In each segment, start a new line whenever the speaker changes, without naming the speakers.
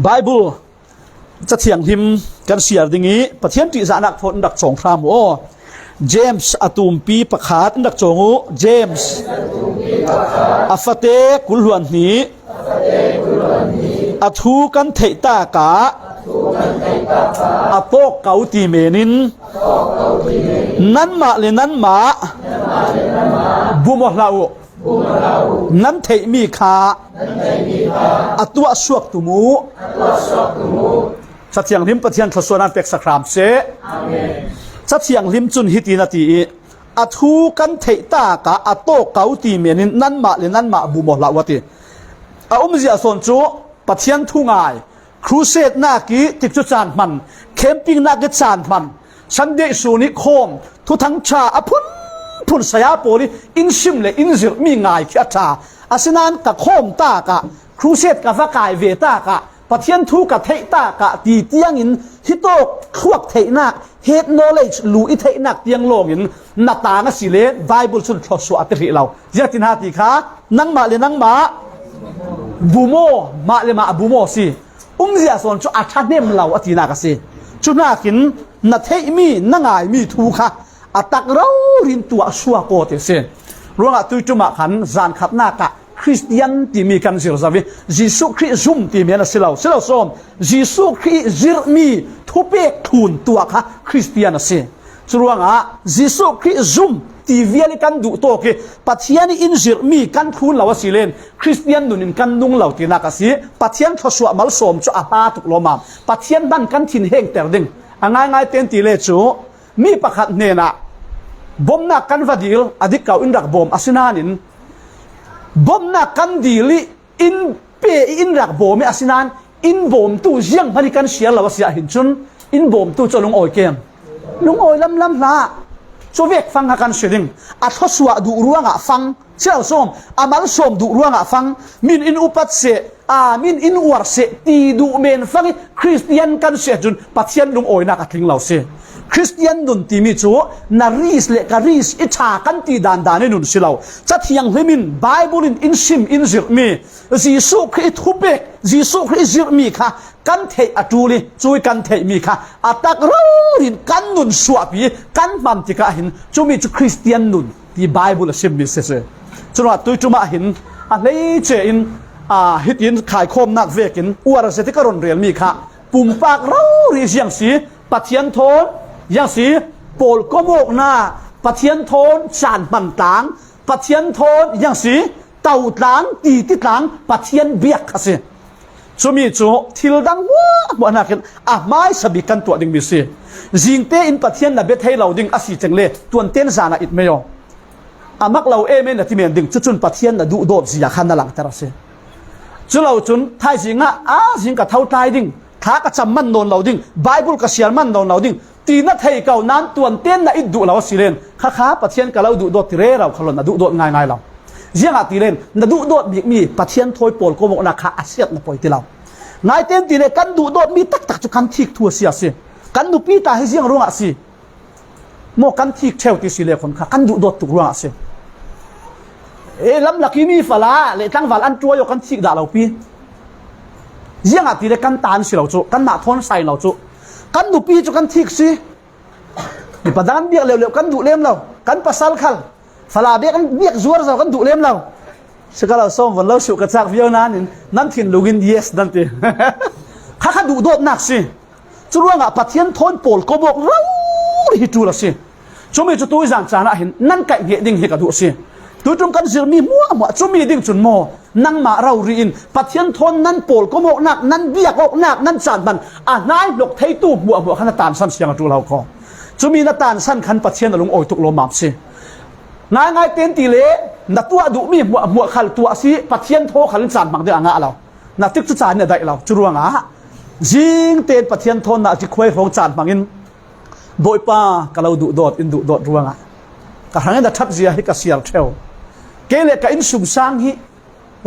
ไบเบิลจะเถียงหิมกันเสียดิ่งนี้ประเทศที่จะนักทนดักสงครามโอ้เจมส์อตูมปีประคาดดักจงูเจมส์อัฟเตกุลหวนนี้อทูกันเทตากะอโปกเกาตีเมนินนั้นมาเลยนั้นมาบุมลาวนั้นเทมีขาอตัวสวกตุมูสัตยังลิมปะเทียนทศนันเป็กสักรามเสสัตยังลิมจุนฮิตินาทีอทูกันเทตากะอโตเกาตีเมนินนั้นมาเลยนั้นมาบุมลาวติอุ้มเสียส่วนจูปะเทียนทุ่งไอครูเซตนากีติดจุดจานมันเคมปิ้งนากีจานมันฉันเดสูนิโคมทุทั้งชาอพุนพุนสยาโปลีอินชิมเลอินซิลมีง่ายขี้ชาอาศินันกับโคมตากะครูเซตกับฟักไก่เวตากะปะเทียนทูกับเทตากะตีเตียงอินฮิโตขวกเทนักเฮดโนเลจลูอิเทนักเตียงโลงอินนาตางสิเลไบเบิลสุนทรสวดติเราเจตินหาติขานังมาเลนังมาบูโมมาเลมาบูโมสิเสียส่วนจุอาชาเนมเราอธินากสิจุนากินนาเทมีนังไงมีทูค่ะอัตักเรารินตัวชัวโกเตเซนรวงตุยจุมาขันจานขับนากะคริสเตียนที่มีกันสิลซาวิยิสุคริซุมที่มีนะสิเราส้มยิสุคริจิรมีทุเปกทุนตัวค่ะคริสเตียนเซจรวงยิสุคริซุมที่เวียนกันดูโตเกปัจจัยนี้อินจิรมีกันทุนเราสิเลนคริสเตียนนุนินกันนุ่งเราที่นักสิปัจจัยทศวมัลสมจุอาตาตุกโลมาปัจจัยดันกันทินเฮงเตอร์ดิงง่ายเต็นตีเลจูมีประคัดเนนะบ่มนักกันวดีลอดีตเก่าอินรักบ่มอาศินานินบ่มนักกันดีลิอินเปอินรักบ่มอาศินานอินบ่มตู้ยังพันกันเสียเราเสียหินชุนอินบ่มตู้จะลงอ้อยเกมลงอ้อยลำละโซเวกฟังกันเสียดิงอัทศวดูร่วงฟังเชื่อส้มอามัลส้มดูร่วงฟังมินอินอุปัตเสมินอินอวร์เสตีดูเมนฟังคริสเตียนกันเสียจุนปัจเจียนลงอ้อยนักทิ้งเราเสียคริสเตียนนุนที่มีจูนารีสเลการีสอิชากันตีดานนุนสิเราจะเทียงเลมินไบเบิลอินชิมอินจิรมีจีสุคริสทุเบกจีสุคริสจิรมีค่ะกันเทอจูลีจุยกันเทมีค่ะอัตักรูรินกันนุนสวบีกันฟัมติกาหินจูมีจูคริสเตียนนุนที่ไบเบิลชิมมิเสเซจุนว่าตุยจุมาหินอะไรเจอินฮิตินขายคมนักเวกินอวรเสติกรอนเรียนมีค่ะปุ่มปากรูริยังสีปัจเจียนโทนยังสีโปลก็โมกหน้าปะเทียนโทนจานบันต่างปะเทียนโทนยังสีเต่าต่างตีติต่างปะเทียนเบียกสิจุมีจูทิลดังว้าบัวนักไม่สบิกันตัวดิ่งมิสิจิงเตอินปะเทียนนับเบทให้เราดิ่งอาศัยจังเลยตัวเต้นจานาอิดไม่ยอมักเราเอเมนที่เมียนดิ่งจุนปะเทียนนัดูโดดสิยาขันนั่งแต่ละสิจุเราจุนไทยสิงะสิงกับเท่าไทยดิ่งท้ากระจำมันโดนเราดิ่งไบเบิลกระเสียมันโดนเราดิ่งตีนัทให้เก่านั้นตัวเต้นน่ะอิดดูเราสิเลนข้าปะเทียนกับเราดูโดดที่เร่เราขลุ่นน่ะดูโดดง่ายเราเยี่ยงตีเลนน่ะดูโดดมีปะเทียนถอยโปลก็มองนักขาเสียดน่ะปล่อยที่เรานายเต้นตีเลนกันดูโดดมีตักจุกันทิกทัวเสียสิกันดูปีตาให้เสียงร้องอ่ะสิโมกันทิกเชลติสิเลคนข้ากันดูโดดตุกร้องอ่ะสิลำหลักที่มีฝาเลยตั้งฝาอันจัวยกันทิกด่าเราปีเยี่ยงตีเลนกันตานสิเราจุกันหน้าทนใส่เราจุกันดูปีจุกันทิกสิดิปดานเบียกเร็วๆกันดูเล่มเรากันปัสสาวะฝาเบียกกันเบียกจัวเรากันดูเล่มเราสกัดเราส่งวันเราสุกกระจากวิวนั่นถิ่นลูกินเยสนั่นทีข้าดูโดดหนักสิจุลว่าปะเทียนทนโปลก็บอกเราฮิจูละสิจุมีจุตัวอย่างจานะเห็นนั่นไก่เหี้ยดิ่งเหี้ยกระดูสิตัวจงกันจิรมีมัวจุมีดิ่งจุนโมนั่งมาเราเรียนปะเทียนทนนั่นโปลก็บอกหนักนั่นเบียกบอกหนักนั่นจานบันนายหลกไทยตู้บัวขนาดตานสั้นเสียงจุเราคอจุมีนาตานสั้นขันปะเทียนลงโอยตุกโลมาสิง่ายเต็นตีเล่นัตัวดูมีมัวขัลตัวสิปะเทียนโทขันจานบังเดืองะเรานัติ๊กจุจานเนี่ยได้เราจุรวงจิงเต็นปะเทียนทนน่ะจิควยของจานบังอินโดยป้ากะเราดูโดดอินดูโดดรวงกะหังนั้นทับเสียให้กะเสียเทวเกเลกะอินสุมสร้างฮิ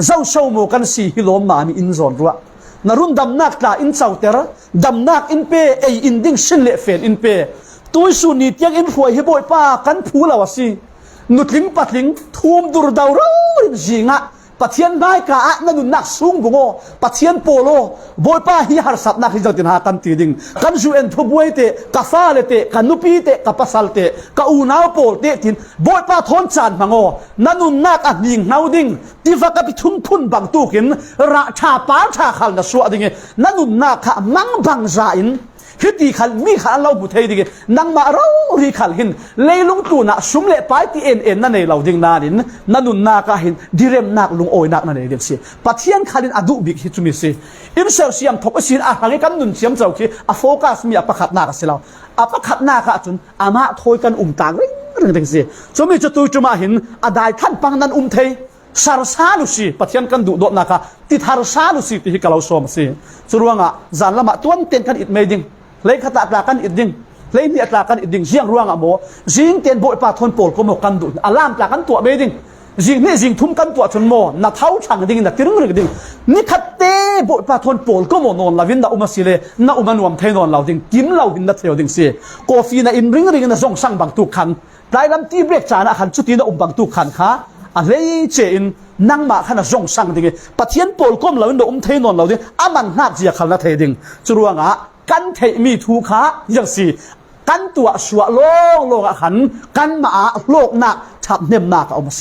เจ้าโชโมกันสีฮิโลมามีอินจอนรัวนรุนดำนักตาอินเจ้าเตระดำนักอินเปไออินดิ้งเชนเลเฟนอินเปตัวสุนีเตียงอินหวยฮิบอยป้ากันพูเราสินุดลิงปัดลิงทุ่มดูดาวเราจิงะ ปะเทียนได้กะนั่นนุนักสูงบุงโอปะเทียนโปโลบอยป้าฮิฮาร์สับนักฮิจังตินหากันตีดิ่งกันจูเอ็นทุบวยเตะกาฟาเลเตะกันนุปีเตะกับปัสสัลเตะกับอูนาวโปเตะตินบอยป้าทอนจานมังโอนั่นนุนักอันยิงนาวดิ่งที่ฟักกับทุ่งพุ่นบังตูกินราชาป้าชาขัลนัสวะดิ่งนั่นนุนักมังบังจาอินฮิตีขันมีขันเราบุตรดิ่งนังมาเรารีขัลหินเลยลุงตูน่ะสุมเละไปที่เอ็นนั่นเองเราดิ่งนาดินนั่นนุนักหินดิเรมนักลุงโอยนักนั่นเองเด็กสิปัทยันขันอดุบิกฮิตุมิสิอินเซลเซียมทบสินอาหารกันนุนเซียมเจ้าคีอโฟกัสมีอปขัดนักสิเราอปขัดนักจุนอามาถอยกันต่างเรื่องเด็กสิจมีจะตุยจุมาหินอได้ท่านปังนั้นเทสารสาลุสิปัทยันกันดุโดนักติดหารสาลุสิที่ฮิกาลาวสอมสิจรวงอ่ะจันละมาตัวเต็นกันอิดเมดิงเลยขตัดกันอิดดิงเลยนี่ตากันอิดดิงเสียงร่วงอ่ะโมจิงเตียนโบยปาทนโปลก็มกันดุอารามตากันตัวเบดิงจิงนี่จิงทุ่มกันตัวชนโมนัดเท้าช่างดิงนัดติรึงรึงดิงนี่ขัดเตะโบยปาทนโปลก็โมนอนลาวินดาอุมาสิเลน่าอุมานวมเทนอนเราดิงกิมเราวินนัดเทวดิงเสียกาแฟน่ะอินริงริงน่ะส่งสั่งบังตุขันได้ลำตีเบรกจานะขันชุดที่น่าบังตุขันค่ะอะไรเจนนั่งมาขนาดส่งสั่งดิงปะเทียนโปลก็เราวินดาเทนอนเราดิอามันนักเจียขันนัดเทดิงจรวงอ่ะกันเทมีทุกขาอย่างสิกันตัวสวะโลกขันกันมาโลกหนักทับเนมหนักเอามาเส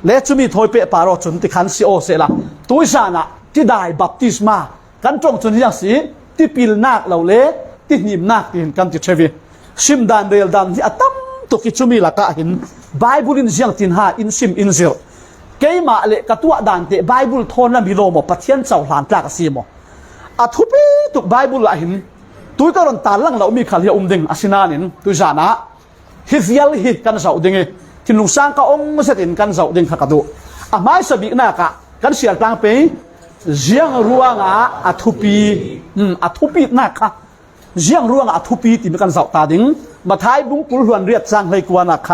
และจะมีถอยเปะปารอจนที่ขันซีโอเสละตัวชานะที่ได้บัพติศมากันจงจนอย่างสิที่ปิลนักเราเละที่หิมนักที่เห็นกันที่เชวีชิมดันเรียลดันที่อัตมตุกิจมีละกะเห็นไบเบิลอินเสียงตินหาอินซิมอินเซลเกยมาเละกตัวดันเตไบเบิลทอนนั้นมีโลมปัทเทียนเจ้าหลานปลากสีมอัทุปีตุกไบเบิลละเห็นตัวก็รอนตาลังเรามีขันเฮียดิงอาศินานินตัวจานะฮิฟยัลฮิกันเสาดิงที่ลุงสร้างก็องเสตินกันเสาดิงขักดูอาไม่สบิกนักกันเสียตังไปเจียงรัวงาอัทุปีนักเจียงรัวงาอัทุปีที่มีกันเสาตาดิงมาท้ายบุ้งกุลหวนเรียดจังให้กวนนัก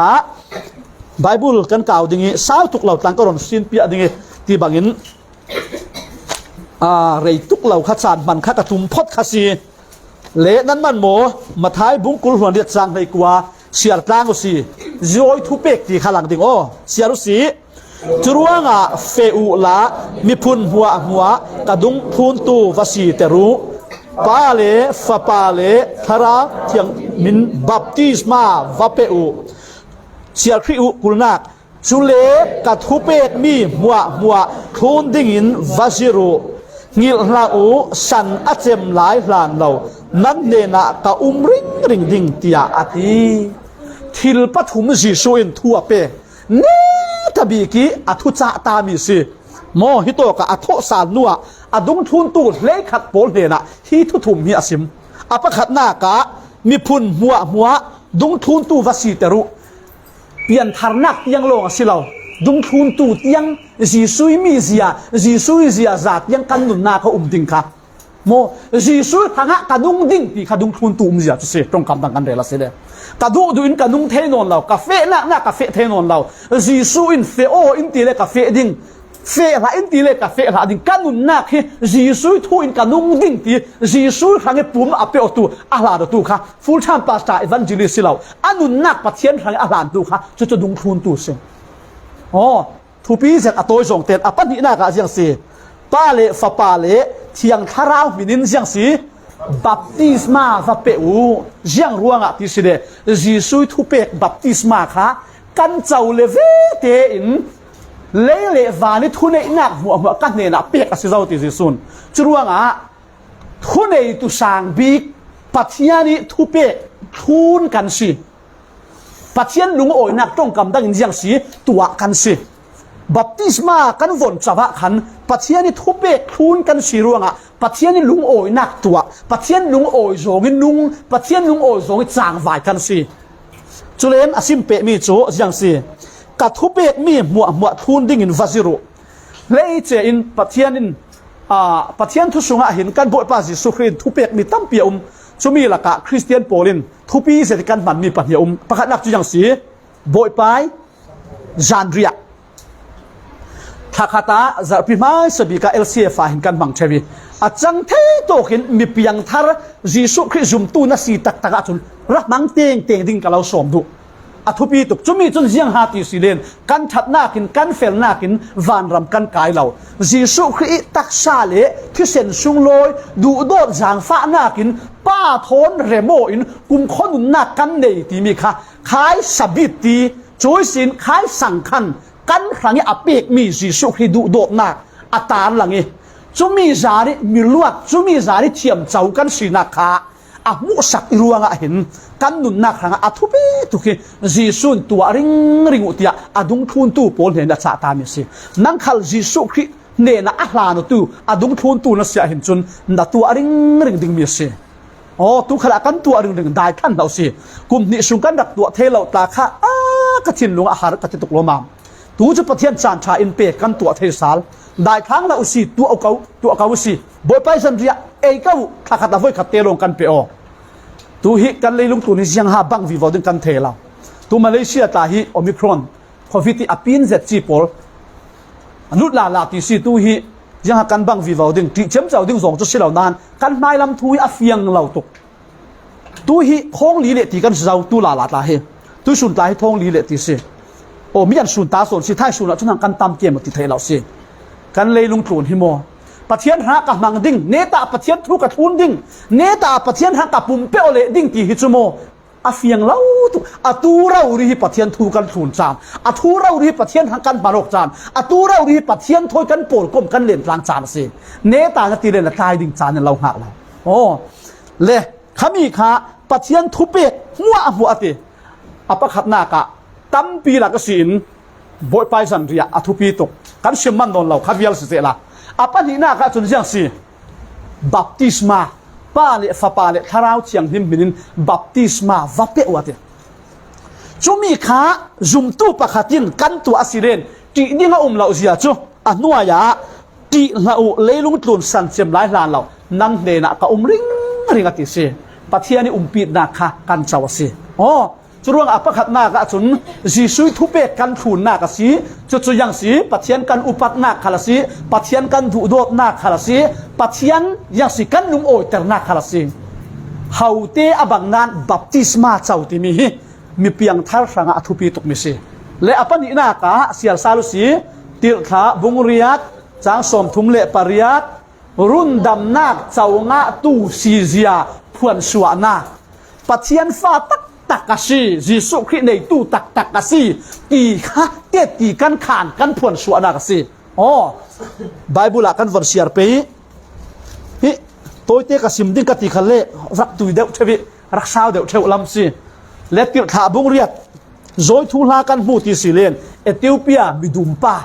ไบเบิลกันเก่าดิงสาวตุกเราตังก็รอนสินเปียดิงที่บางินเรยตุกเราขัดสานมันขัดกระทุมพดขัดสีเละนั้นมันโมมาท้ายบุ้งกุลหัวเรียดจังในกว่าเสียร์ตางก็สิจอยทุเปกที่ขลังดิ่งโอเสียรุสีจรวงอ่ะเฟอุละมีพุนหัวกระดุงพูนตูวสีเตรุปาเลฟปาเลทาราเทียงมินบัพติสมาวะเปอุเสียคริอุกุลนักจุเลกระทุเปกมีหัวพูนดิ่งินวสิรุงิลลาอูสันอาเจมหลายหลานเรานั่นเนนะกะริงดิ่งตียอาตีทิลปฐุมจีโซอินทั่วเปเนตบีกีอัทุจ่าตามีสิโมฮิโตกะอัทุสานนัวอดุงทุนตูเลขัดโปลเนนะฮิทุถุมมีอาซิมอปะขัดนากะมีพุนหัวดุงทุนตูวสีเตรุเปลี่ยนทารนักยังลงสิเราดุงทุนตูยังจีซุยมีเสียจัดยังกันนุนนาเขาดิงค่ะโมจีซุยทางะกันดุงดิ่งที่กันดุงทุนตูมีเสียจะเสียตรงคำต่างกันเดี๋ยวละเสียเลยกันดูอินกันดุงเทนอนเรากาเฟ่น่ะกาเฟ่เทนอนเราจีซุอินเฟโออินตีเลกาเฟ่ดิ่งเฟ่ละอินตีเลกาเฟ่ละดิ่งกันนุนนาคือจีซุยทูอินกันดุงดิ่งที่จีซุยทางะปุ่มอเปโอตูอาลาดตูค่ะฟูลไทม์พาสต้าอีวานเจลิสเราอันนุนนักปะเทียนทางอาลาดตูค่ะจะดุงทุนตูเสียอ๋อทุปีเสร็จอัตโตยส่งเต็นอปันนี่น่ากะเสียงสีปาเลฟปาเลเทียงทาราวมินินเสียงสีบัพติศมาวะเปอูเสียงรวงอ่ะที่สิเดจีซุยทุเปกบัพติศมาค่ะกันเจ้าเลเวเตอินเลวานิทุเนนักหัวกันเนน่ะเปกสิเจ้าที่สิซุนจรวงอ่ะทุเนตุสางบิกปัทยานิทุเปกทุนกันสิปัทยันลุงโอยนักจ้องกำดังเสียงสีตัวกันสิบัพติศมากันวนจับขันปัทยันนี่ทุเปกทุนกันสีรวงอ่ะปัทยันนี่ลุงโอยนักตัวปัทยันลุงโอยโจงินลุงปัทยันลุงโอยโจงินจางวายกันสิจุเลนอาซิมเปมีโจเสียงสีกัดทุเปกมีมัวทุนดิ่งินวาซิรุเลเจอินปัทยันนินปัทยันทุสุงะเห็นกันบทภาษีสุขรินทุเปกมีตั้มเปียจะมีหลักคริสเตียนโปลินทุปีเศรษฐกิจมันมีปัญหาประคัดนักจุยังสีโบยไปจันเรียทักขตาจะพิมายสบิกาเอลเซียฟาหินกันบังเชวีอาจังเทโตหินมีเพียงทารจีสุคริจุมตูนัสีตักจุนรักมังเตียงดิ่งกับเราสมดุ a thu pi tuk chumi chun jiang ha ti silen kan that na kin kan fel na kin van ram kan kai lo jisu khri tak sa le thi sen sung loi du dot jang fa na kin pa thon remo in kum khon na kan nei ti mi kha khai sabit ti choi sin khai sang khan kan hrangi apek mi jisu khri du dot na atan langi chumi zari miluat chumi zari thiam chau kan sina kha a mu sak iruanga hin kan nun nak ranga athupi tuki jisun tua ring utia adung thun tu pol he na cha ta mi si nang khal jisu khri ne na a hla no tu adung thun tu na sia hin chun na tua ring ding mi si o tu khala kan tua ring dai than dau si kum ni sung kan dak tua thelo ta kha a ka thin lung a har ka ti tuk lo mam tu chu pathian chan tha in pe kan tua thei sal dai thang la usi tu au kau si boy pai san ria ei kau kha kha ta voi kha te long kan pe o tu hi kan leilung tu ni jiang ha bang vi vodin kan the la tu Malaysia ta hi Omicron covid ti apin z chi pol anut la ti si tu hi jiang ha kan bang vi vodin ti chem chau ding zong chu silau nan kan mai lam thui a fiang lau tuk tu hi khong li le ti kan zau tu la ta he tu sun ta hi thong li le ti si o mi an sun ta son si thai sun la chunang kan tam kem ti thei lau si kan leilung tlun hi mo pathian ha ka mang ding neta pathian thu ka thun ding neta pathian ha ka pum pe ole ding ti hi chumo a fiang lau tu atura uri hi pathian thu kan thun chan atura uri hi pathian ha kan barok chan atura uri hi pathian thoi kan pol kom kan len tlang chan se neta na ti le la tai ding chan lau ha la o le khami kha pathian thu pe huwa ate apa khatna ka tampi la ka sin boy pai san ria athu pi tok kan shimman don lau khavial se la apa ni na ka chun jiang si baptisma pa le fa pa le tharau chiang him minin baptisma va pe wate chumi kha zum tu pakhatin kan tu asiren ti ninga lau zia chu anua ya ti lau leilung tlun san chem lai hlan lau nam ne na ka ring ati se pathiani pi na kha kan chawasi o churuang apakhat na ka chun jisui thupe kan thun na ka si chu yang si pathian kan upat na khala si pathian kan du dot na khala si pathian yang si kan lung oi ter na khala si haute abang nan baptisma chauti mi hi mi piang thar ranga athupi tuk mi si le apani na ka sial salu si til kha bungriat chang som thum le pariat run dam nak chawnga tu si zia phuan suwa na pathian fa takasi jisu khri nei tu takasi ti kha te ti kan khan kan phuan su ana kasi o bible kan ver siar pe hi toy te ka sim ding ka ti khale rak tu deu thebi rak sao deu theu lam si let tir kha bung riat zoi thu la kan mu ti silen Ethiopia midumpa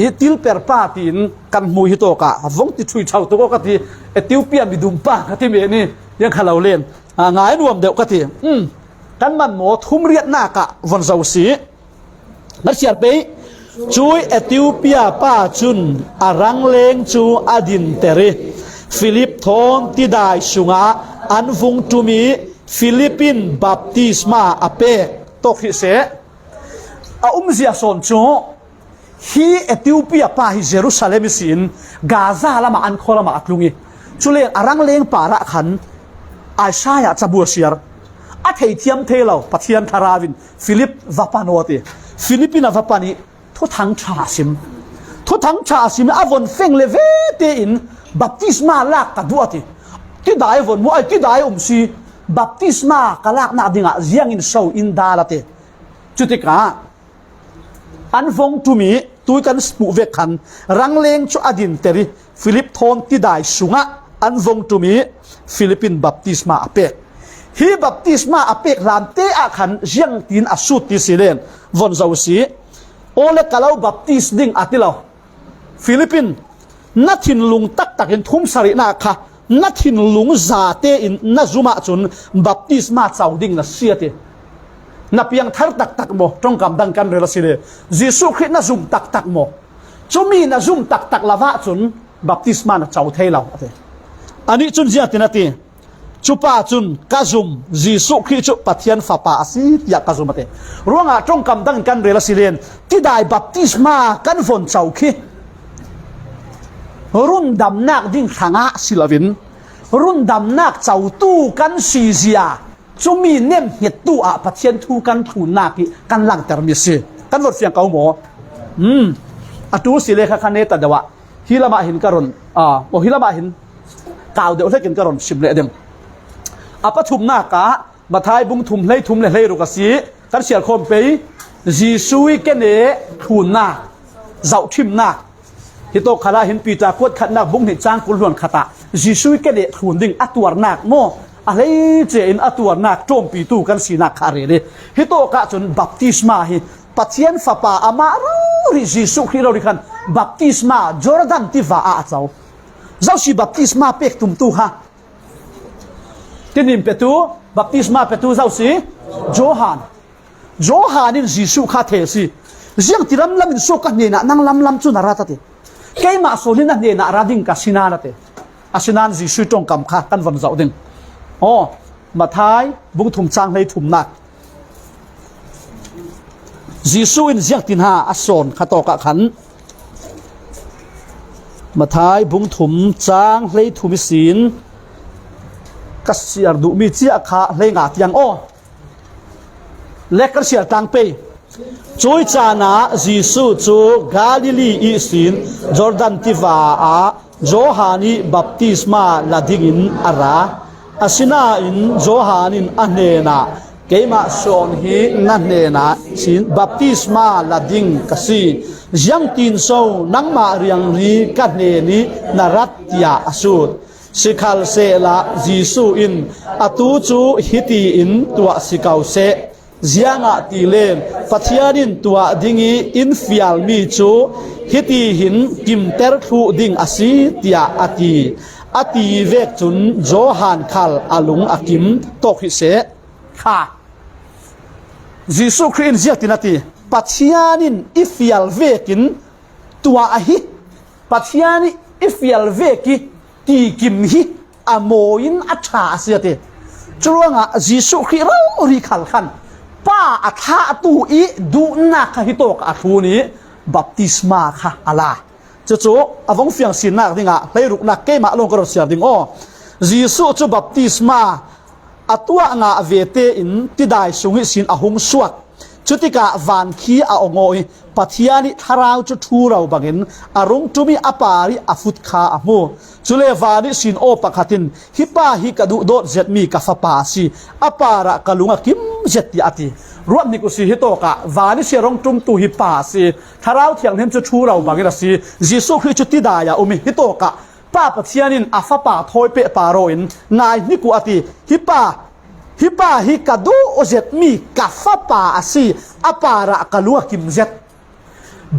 i til per pa tin kan mu hi to ka vong ti thui chau to ka ti Ethiopia midumpa ka ti me ni yang khalau len ngai nuam deu ka ti kan man mo thum riat na ka von zau si mar siar pe chui Ethiopia pa chun arang leng chu adin tere Philip thon ti dai sunga an vung tumi Philippine baptisma ape to hi se a zia son chu hi Ethiopia pa hi Jerusalem sin Gaza lama an kholama atlungi chule arang leng para khan Isaiah chabu siar a thei thiam thelo pathian tharawin Philip vapanoti Philippina vapani thu thang tha sim avon feng le ve te in baptisma lak ka duati ti dai von mo ai ti dai si baptisma kalak na dinga ziang in so in dalate chutika an vong tumi tu kan spu ve khan rangleng chu adin teri Philip thon ti dai sunga an vong tumi Philippine baptisma ape hi baptisma apek lam te a khan jiang tin asut ti silen von zau si ole kalau baptis ding atilo Philippine nathin lung tak takin thum sari na kha nathin lung za te in na zuma chun baptisma chau ding na siate na piang thar tak mo trong kam dang kan rela sile Jesu Christ na zum tak mo chumi na zum tak lawa chun baptisma na chau theilaw ate ani chun zia tinati chupa chun kazum Jesu Christ chu pathian fapa asi ya kazum ate ruanga trong kam dang kan rela silen ti dai baptisma kan von chau khi run dam nak ding thanga silawin run dam nak chau tu kan si zia จุมีเนียมเหตุตัวปัจเจียนทูกันถูนากิกันหลังแต่มีสิกันรถเสียงเกาหมออตูสิเลขาคันเนตแต่เดี๋ยวฮิลามาเห็นกระรอนโอฮิลามาเห็นกาวเดี๋ยวเล่กินกระรอนสิบเลยเดิมปฐุมนากะมาทายบุ้งทุมเลยทุมเลยรุกสีกันเสียคมไปจีซุยกันเนถูนาเจ้าทิมนาฮิโตคาราเห็นปีจากวดขัดนาบุ้งเห็นจางกุลหวนขตะจีซุยกันเนถูนดิ่งอัตวนักโมอะไรเจนอัตวนักโจมปีตูกันสีนักคาเรเดฮิโตกะจนบัพติสมาฮิปัจเจียนฟ้าป่าอามารูริจีซุคริโรริคันบัพติสมาจอร์แดนที่ว่าอาเจ้าชีบัพติสมาเป็กตุมตูฮะที่นิมเปตูบัพติสมาเปตูเจ้าสีโจฮานินจีซุคาเทสีเสียงที่ลำมินโซกันเนี่ยนั่งลำจุนาราตติแกมาโซลินนั่นเนี่ยราดิงกัสินาละเตอาสินานจีซุตรงกำขากันวันเจ้าดิ่งมาท้ายบุ้งถุมจางเลยถุมนักจีซูอินเสียงตินหาอัศนขัดตอกขันมาท้ายบุ้งถุมจางเลยถุมศีลกัสเสียดูมีเจ้าขาเลยงาที่ยังเล็กกัสเสียตังไปช่วยจานาจีซูจูกาลิลีอีศีลจอร์แดนทิวาอาโจฮานีบัพติสมาลาดิงินอาราอาสินาอินโจฮานินอันเนนาเกมาโซนฮีนันเนนาสินบัพติสมาลาดิงกสียังตินโซนังมาเรียงนี้กันเนนี้นรัตยาสุดสิขัลเซลาจีซูอินอตูจูฮิตีอินตัวสิกาวเซเจียงะตีเลนปัทยานินตัวดิงีอินฟิอัลมีจูฮิตีหินกิมเตอร์ทูดิงอาศิตยาอตีอตีเวกจุนโจฮันคัลอาลุงอากิมตกฮิเซค่ะจีซูคริสต์เจียตินาทีปัทยานินอิฟิอัลเวกินตัวอหิปัทยานิอิฟิอัลเวกิตีกิมฮิอโมยินอัชาเสียติจวงะจีซูคริสต์เราริคัลขันป้าอัฐาตูอีดูนักฮิโตกอัทูนี้บัพติศมาค่ะอะไรจู่ๆอาวงเฟียงสินนักดิ่งะเลยรุกนักเกมาลงกระโดดเสียดิ่งจีซูจูบัพติศมาอัตัวงาเวเตอินที่ได้สุงิสินอหงสวดจุดที่กะวันขีอาองอยปัทยานิทาราวจุดทูเราบังเอินอารมณ์จุมีอปาริอฟุตคาอโมจุเลวานิสินโอปะขัดินฮิปาฮิกดูโดดเจ็ดมีกาฟปาซีอปาระกะลุงกิมเจ็ดติอาติรวมนิกุสิฮิโตกะวานิเชรงจุมตูฮิปาซีทาราวเทียงเทมจุดทูเราบังเอินซีจีสุคริจุดที่ได้ยาอุมิฮิโตกะป้าปัทยานินอฟปาทอยเปปาโรอินนายนิกุอาติฮิปาฮิกาดูโอเจ็ดมีกาฟปาซีอปาระกะลุงกิมเจ็ด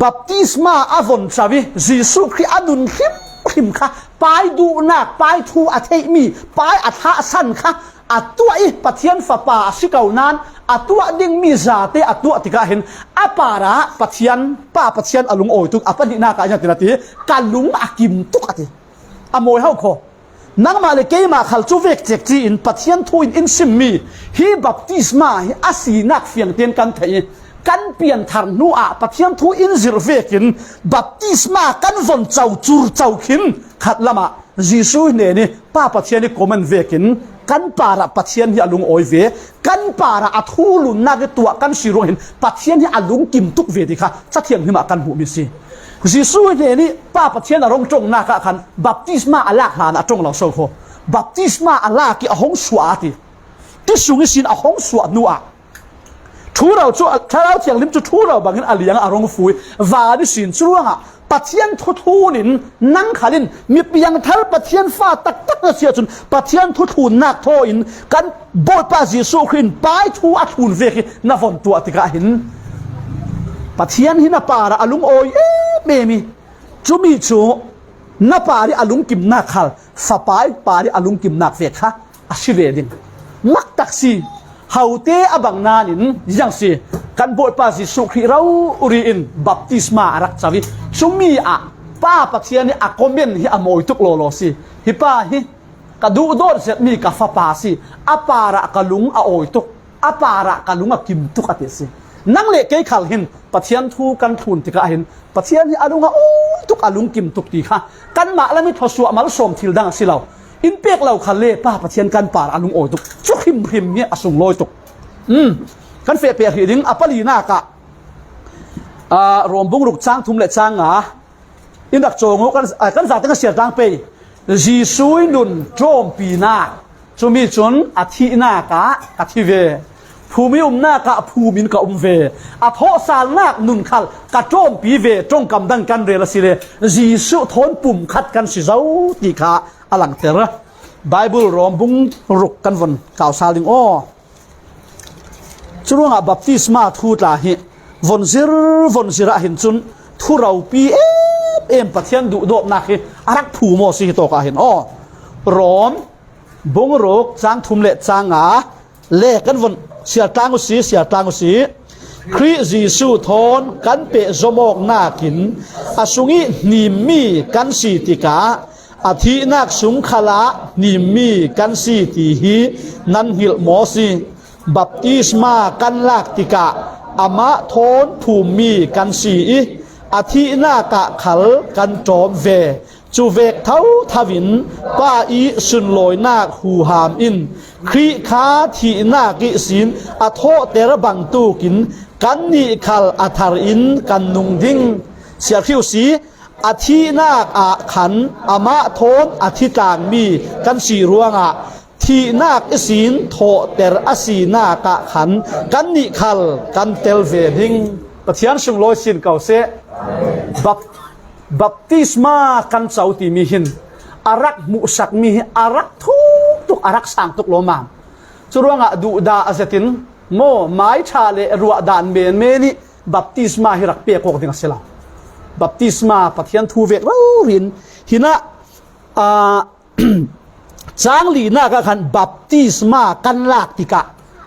บัพติศมาอาวอนชาวิจีสุคริอดุนคิมค่ะไปดูนักไปทูอาเทมีไปอัฐสันค่ะอัตัวอีปัทยันฟปาสิเกานั้นอัตัวดิ่งมีจาเตอัตัวติกาเห็นอปาระปัทยันป้าปัทยันอลุงโอยตุกอปนินากาอย่างตินาทีกาลุงอากิมตุกอติอโมยเฮาโคนังมาเลเกยมาขัลจูเวกเจกจีอินปัทยันทูอินซิมมีฮีบัพติศมาฮีอาศีนักเฟียงเตียนกันเทยกันเปลี่ยนทางนัวปัทยันทูอินซิรเวกินบัพติศมากันวนเจ้าจูร์เจ้าขินขัดละมาจีซูเนนี่ป้าปัทยันนี่โกมันเวกินกันปาระปัทยันที่อลุงโอยเวกันปาระอัทูลุนนักตัวกันสิโรหินปัทยันที่อลุงกิมตุกเวดิค่ะจะเทียงหิมะกันหูมิซีจีซูเนนี่ป้าปัทยันอารมณ์จงนักขันบัพติศมาอัลลาฮ์นะจงเราโซโคบัพติศมาอัลลาฮ์ที่อหงสวาติที่สุงิสินอหงสวดนัวทูเราจู่ถ้าเราเทียงลิมจู่ทูเราบางทีอะไรอย่างอารมณ์ฟุยวาดิสินช่วงอะปัทยันทูนินนั่งขาลินมีเพียงทัลปัทยันฟ้าตักเสียจนปัทยันทูนักโทอินกันบอยปาจีสุขินไปทูอัทูนเวกินฟอนตัวติกาหินปัทยันหินปาระอลุงโอยเมมีจูมีจูนับปาริอลุงกิมนักขัลสปายปาริอลุงกิมนักเวกค่ะอาชีเวดินมักตักซีเฮาเตอบังนานินยังสิกันบอยปาจีสุขิเราอุริอินบัพติศมารักจาวิชุมีอะป้าปัทยันนี่อะคอมเมนฮิอโมยตุกโลโลซีฮิป้าฮิกระดูโดดเสร็จมีกาฟปาซีอปาระกะลุงอะโอยตุกอปาระกะลุงอะกิมตุกอะเตซีนั่งเละเกยขัลหินปัทยันทูกันทุนติกาหินปัทยันนี่อะลุงอะโอยตุกอะลุงกิมตุกตีค่ะกันมาแล้วมีทศวรรษมาลสมทิลดังสิเรา อินเป็กเราคันเล่ป้าประเทียนกันป่าอนุงโอยตุกชุกหิมหิมเนี่ยอสุงลอยตุกกันเฟะเปียหิดิงอปลีนากะรวมบุงรุกช้างทุ่มเล็ดช้างอินดักโจงกันจากตั้งเสียตังไปจีซุยนุนโจมปีนาจุมีจนอาทินากะกะทิเวภูมินากะภูมินกะเวอโทสาลนากนุนขัลกะโจมปีเวจงกำดังกันเรลสิเลจีซุทนปุ่มขัดกันสิเจ้าตีขาอลังเตระไบเบิลรวมบุงรุกกันวันข่าวซาลิงอ้อช่วงบัพติศมาทูตลาหิวนซิระหินจุนทุเราปีเอ็มปะเทียนดุโดบนักอารักผูโมสิโตกาเห็นอ้อร้อมบงโรกจางทุมเละจางเล่กันวันเสียตางกุสีคริจีสูทอนกันเปะจมอกนากินอสุงินิมีกันสีติกาอาทินักสุงขละนิมีกันสีติฮีนันหิลโมสีบัพติศมากันลากติกาอามะทอนภูมิกันสีอาทินากะขัลกันจอมเวจูเวกเท้าทวินป้าอีสุนลอยนาหูหามอินครีขาทีนากิสินอโทเตระบังตูกินกันนิขัลอัทารินกันนุงดิ้งเสียผิวสีอาทินาอะขันอามะทอนอาทิตางมีกันสีรวงทีนักสินโทเตระสีนากะขันกันนิขัลกันเตลเวดิ้งปะเทียนสุงลอยสินเก่าเสบัพติศมากันเสาตีมีหินอารักมุสักมีอารักทุกอารักสังทุกโลมามสุรวงดูดาอาเซตินโมไม้ชาเลรัวดานเมนเมนี่บัพติศมาฮิรักเปียกอกดิ่งเสลาบัพติศมาปะเทียนทูเวกเรารินหินะจางลีน่าก็คันบัพติศมากันลากติกะ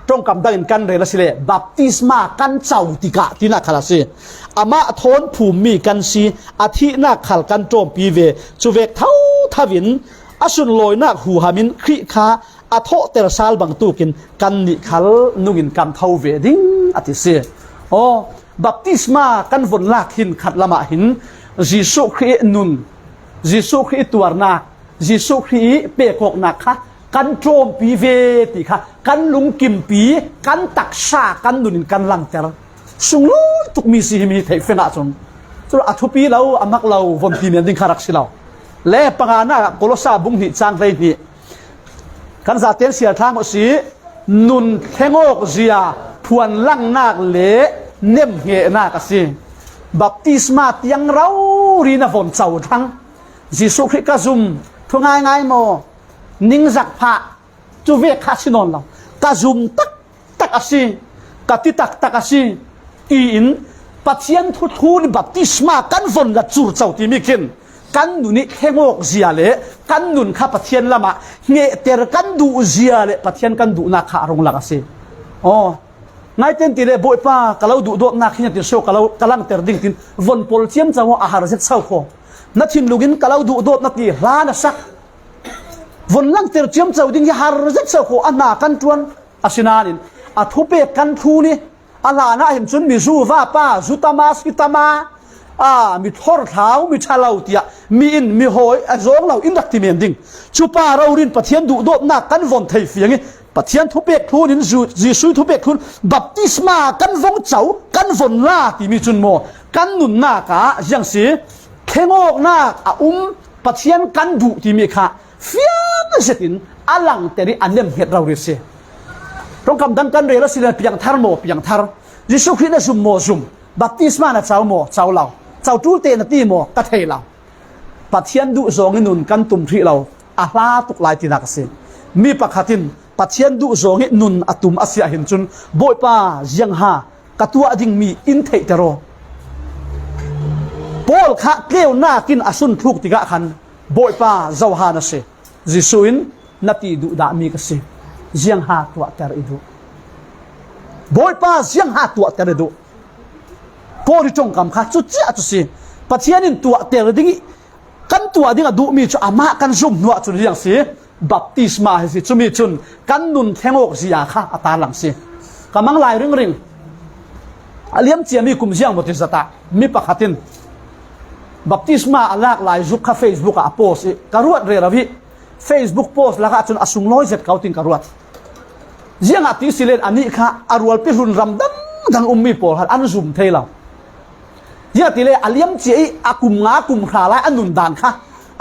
ตรงกับดังกันเรลสิเลบัพติศมากันเจ้าติกะที่นักขลักสิอามาทนภูมิกันสีอาทินักขัลกันโจมปีเวจูเวกเท่าทวินอสุนลอยนักหูหามินคริคาอโทเตรซาลบังตูกินกันนิขัลนุกินกันเท่าเวดิ้งอติเสโอบัพติศมากันวนลากหินขัดละมาหินจิสุครีนุนจิสุครีตัวนักจิสุครีเปกอกนักค่ะกันโจมปีเวติค่ะกันลุงกิมปีกันตักชากันนุนินกันลังเตอร์สุงลูทุกมีสิมีเทฟนาจนสุดอัทุปีเราอามักเราวันที่เนี่ยดิ้งขารักสิเราเล่ปังอาณาโกลซาบุงหิจางไรนี่กันจะเตียนเสียทางก็สีนุนเทงอกเสียพวนลังนักเละเนียมเหนักสิบัพติศมาเตียงเรารีนาฝนเจ้าทั้งจิสุคริกาซุมทุกง่ายโมนิ่งจักพระจูเวกคาสินอนเรากาซุมตักอาศิกาติตักอาศิอินปัจเจียนทุนบัพติศมากันฝนละจูร์เจ้าที่มีขึ้นกันนุนี่เฮงอกเสียเละกันนุนข้าปัจเจียนละมาเงเตอร์กันดูเสียเละปัจเจียนกันดูนักขารงหลักอาศิอ๋อนายเต็นตีเลยบ่อยป้ากะเราดูนักขี้เนี่ยติดโชกะเรากะลังเตอร์ดิ้งตินวนโพลเชียมจะว่าอาหารเสร็จเศร้าโคนัดชินลูกินกะเราดูนักตีล้านสักวันลังเตอร์เจียมเจ้าดิ้งยาหารเจ็ดเจ้าโคอันนากันจวนอาศินานินอาทุเปกันทูนี่อาลานะเห็นจนมีจูว่าป้าจุตามาสกิตามามีทอร์เท้ามีชาลาวเตียมีอินมีหอยจงเราอินดักติเมนดิ้งชูป้าเรารินปะเทียนดูโดบนักกันวันไทยเฟียงปะเทียนทุเปกทูนินจีซุยทุเปกทูนบัพติศมากันวงเจ้ากันวันลาที่มีจุนโมกันนุนนากะยังสีเขงอกนากปะเทียนกันดูที่มีค่ะเฟียงเสตินอลังเตริอันเนมเห็ดเราเรเซตรงคำดังกันเรลสิเลเปียงทาร์โมเปียงทาร์ยิสุคริสต์ซุมโมซุมบัพติศมานะเจ้าโมเจ้าเราเจ้าจูเตนตีโมกะเทเราปัจเจียนดุโซงินุนกันตุมทรีเราอาลาตุกลายตินักเซมีปะขัดินปัจเจียนดุโซงินุนอตุมอาเซียหินจุนบ่อยป้ายังหากะตัวดิ่งมีอินเทเตโรโปลขะเกลียวหน้ากินอสุนทุกติกะขันบ่อยป้าเจ้าหานะเซจิสุอินนาทีดุดามีกเซยังหาตัวเตอร์อิดูบ่อยป้ายังหาตัวเตอร์อิดูพอริจงกำข้าจุดเจ้าจุดสิปัจเจียนินตัวเตอร์ดิ้งกันตัวดิ้งดูมีจุอามากันซุ่มนัวจุดอย่างสิบัพติศมาสิจุมีจุนกันนุนเทงอกสิยาข้าอัตาหลังสิกำลังลายเริงเลี้ยงเจียมีกุมเสียงบทิสตามีปะขัดินบัพติศมาอัลลักลายซุกข้าเฟซบุ๊กอัพโพสการวดเรลวิ Facebook post แล้วก็จนอสุงร้อยเสร็จเขาติงกระรวดเยี่ยงอาทิสิเลนอันนี้ค่ะอารวลพิรุณรำดังมีโปรหันอันซุ่มเทเราเยี่ยติเลอเลียมเจียอากุมงากุมขาลายอันนุนดานค่ะ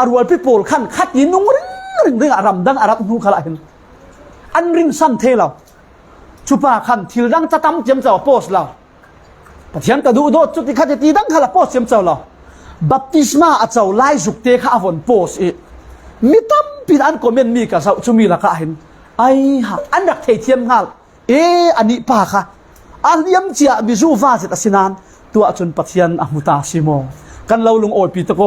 อารวลพิโปรขันขัดยินนุ่งเรื่องอารมดังอารับนุ่งขลายอันรินซ้ำเทเราชุบาขันทิลดังจะตั้มเจียมเจ้าโพสเราปะเทียนกระดูโดดจุดที่ขัดจะตีดังขลาโพสเจียมเจ้าเราบัพติศมาอาเจ้าไล่จุกเตะข้าวนโพสมีตั้มปีนั้นก็เป็นมีกับเจ้าชุมีละก็เห็นไอ้ฮะอันดักเทียมงาอันนี้ป่าค่ะอันเลียมเจียมิจูฟ้าเสร็จสินานตัวจนปะเทียนอมุตาซิโมกันเราลงโอยปีตะโก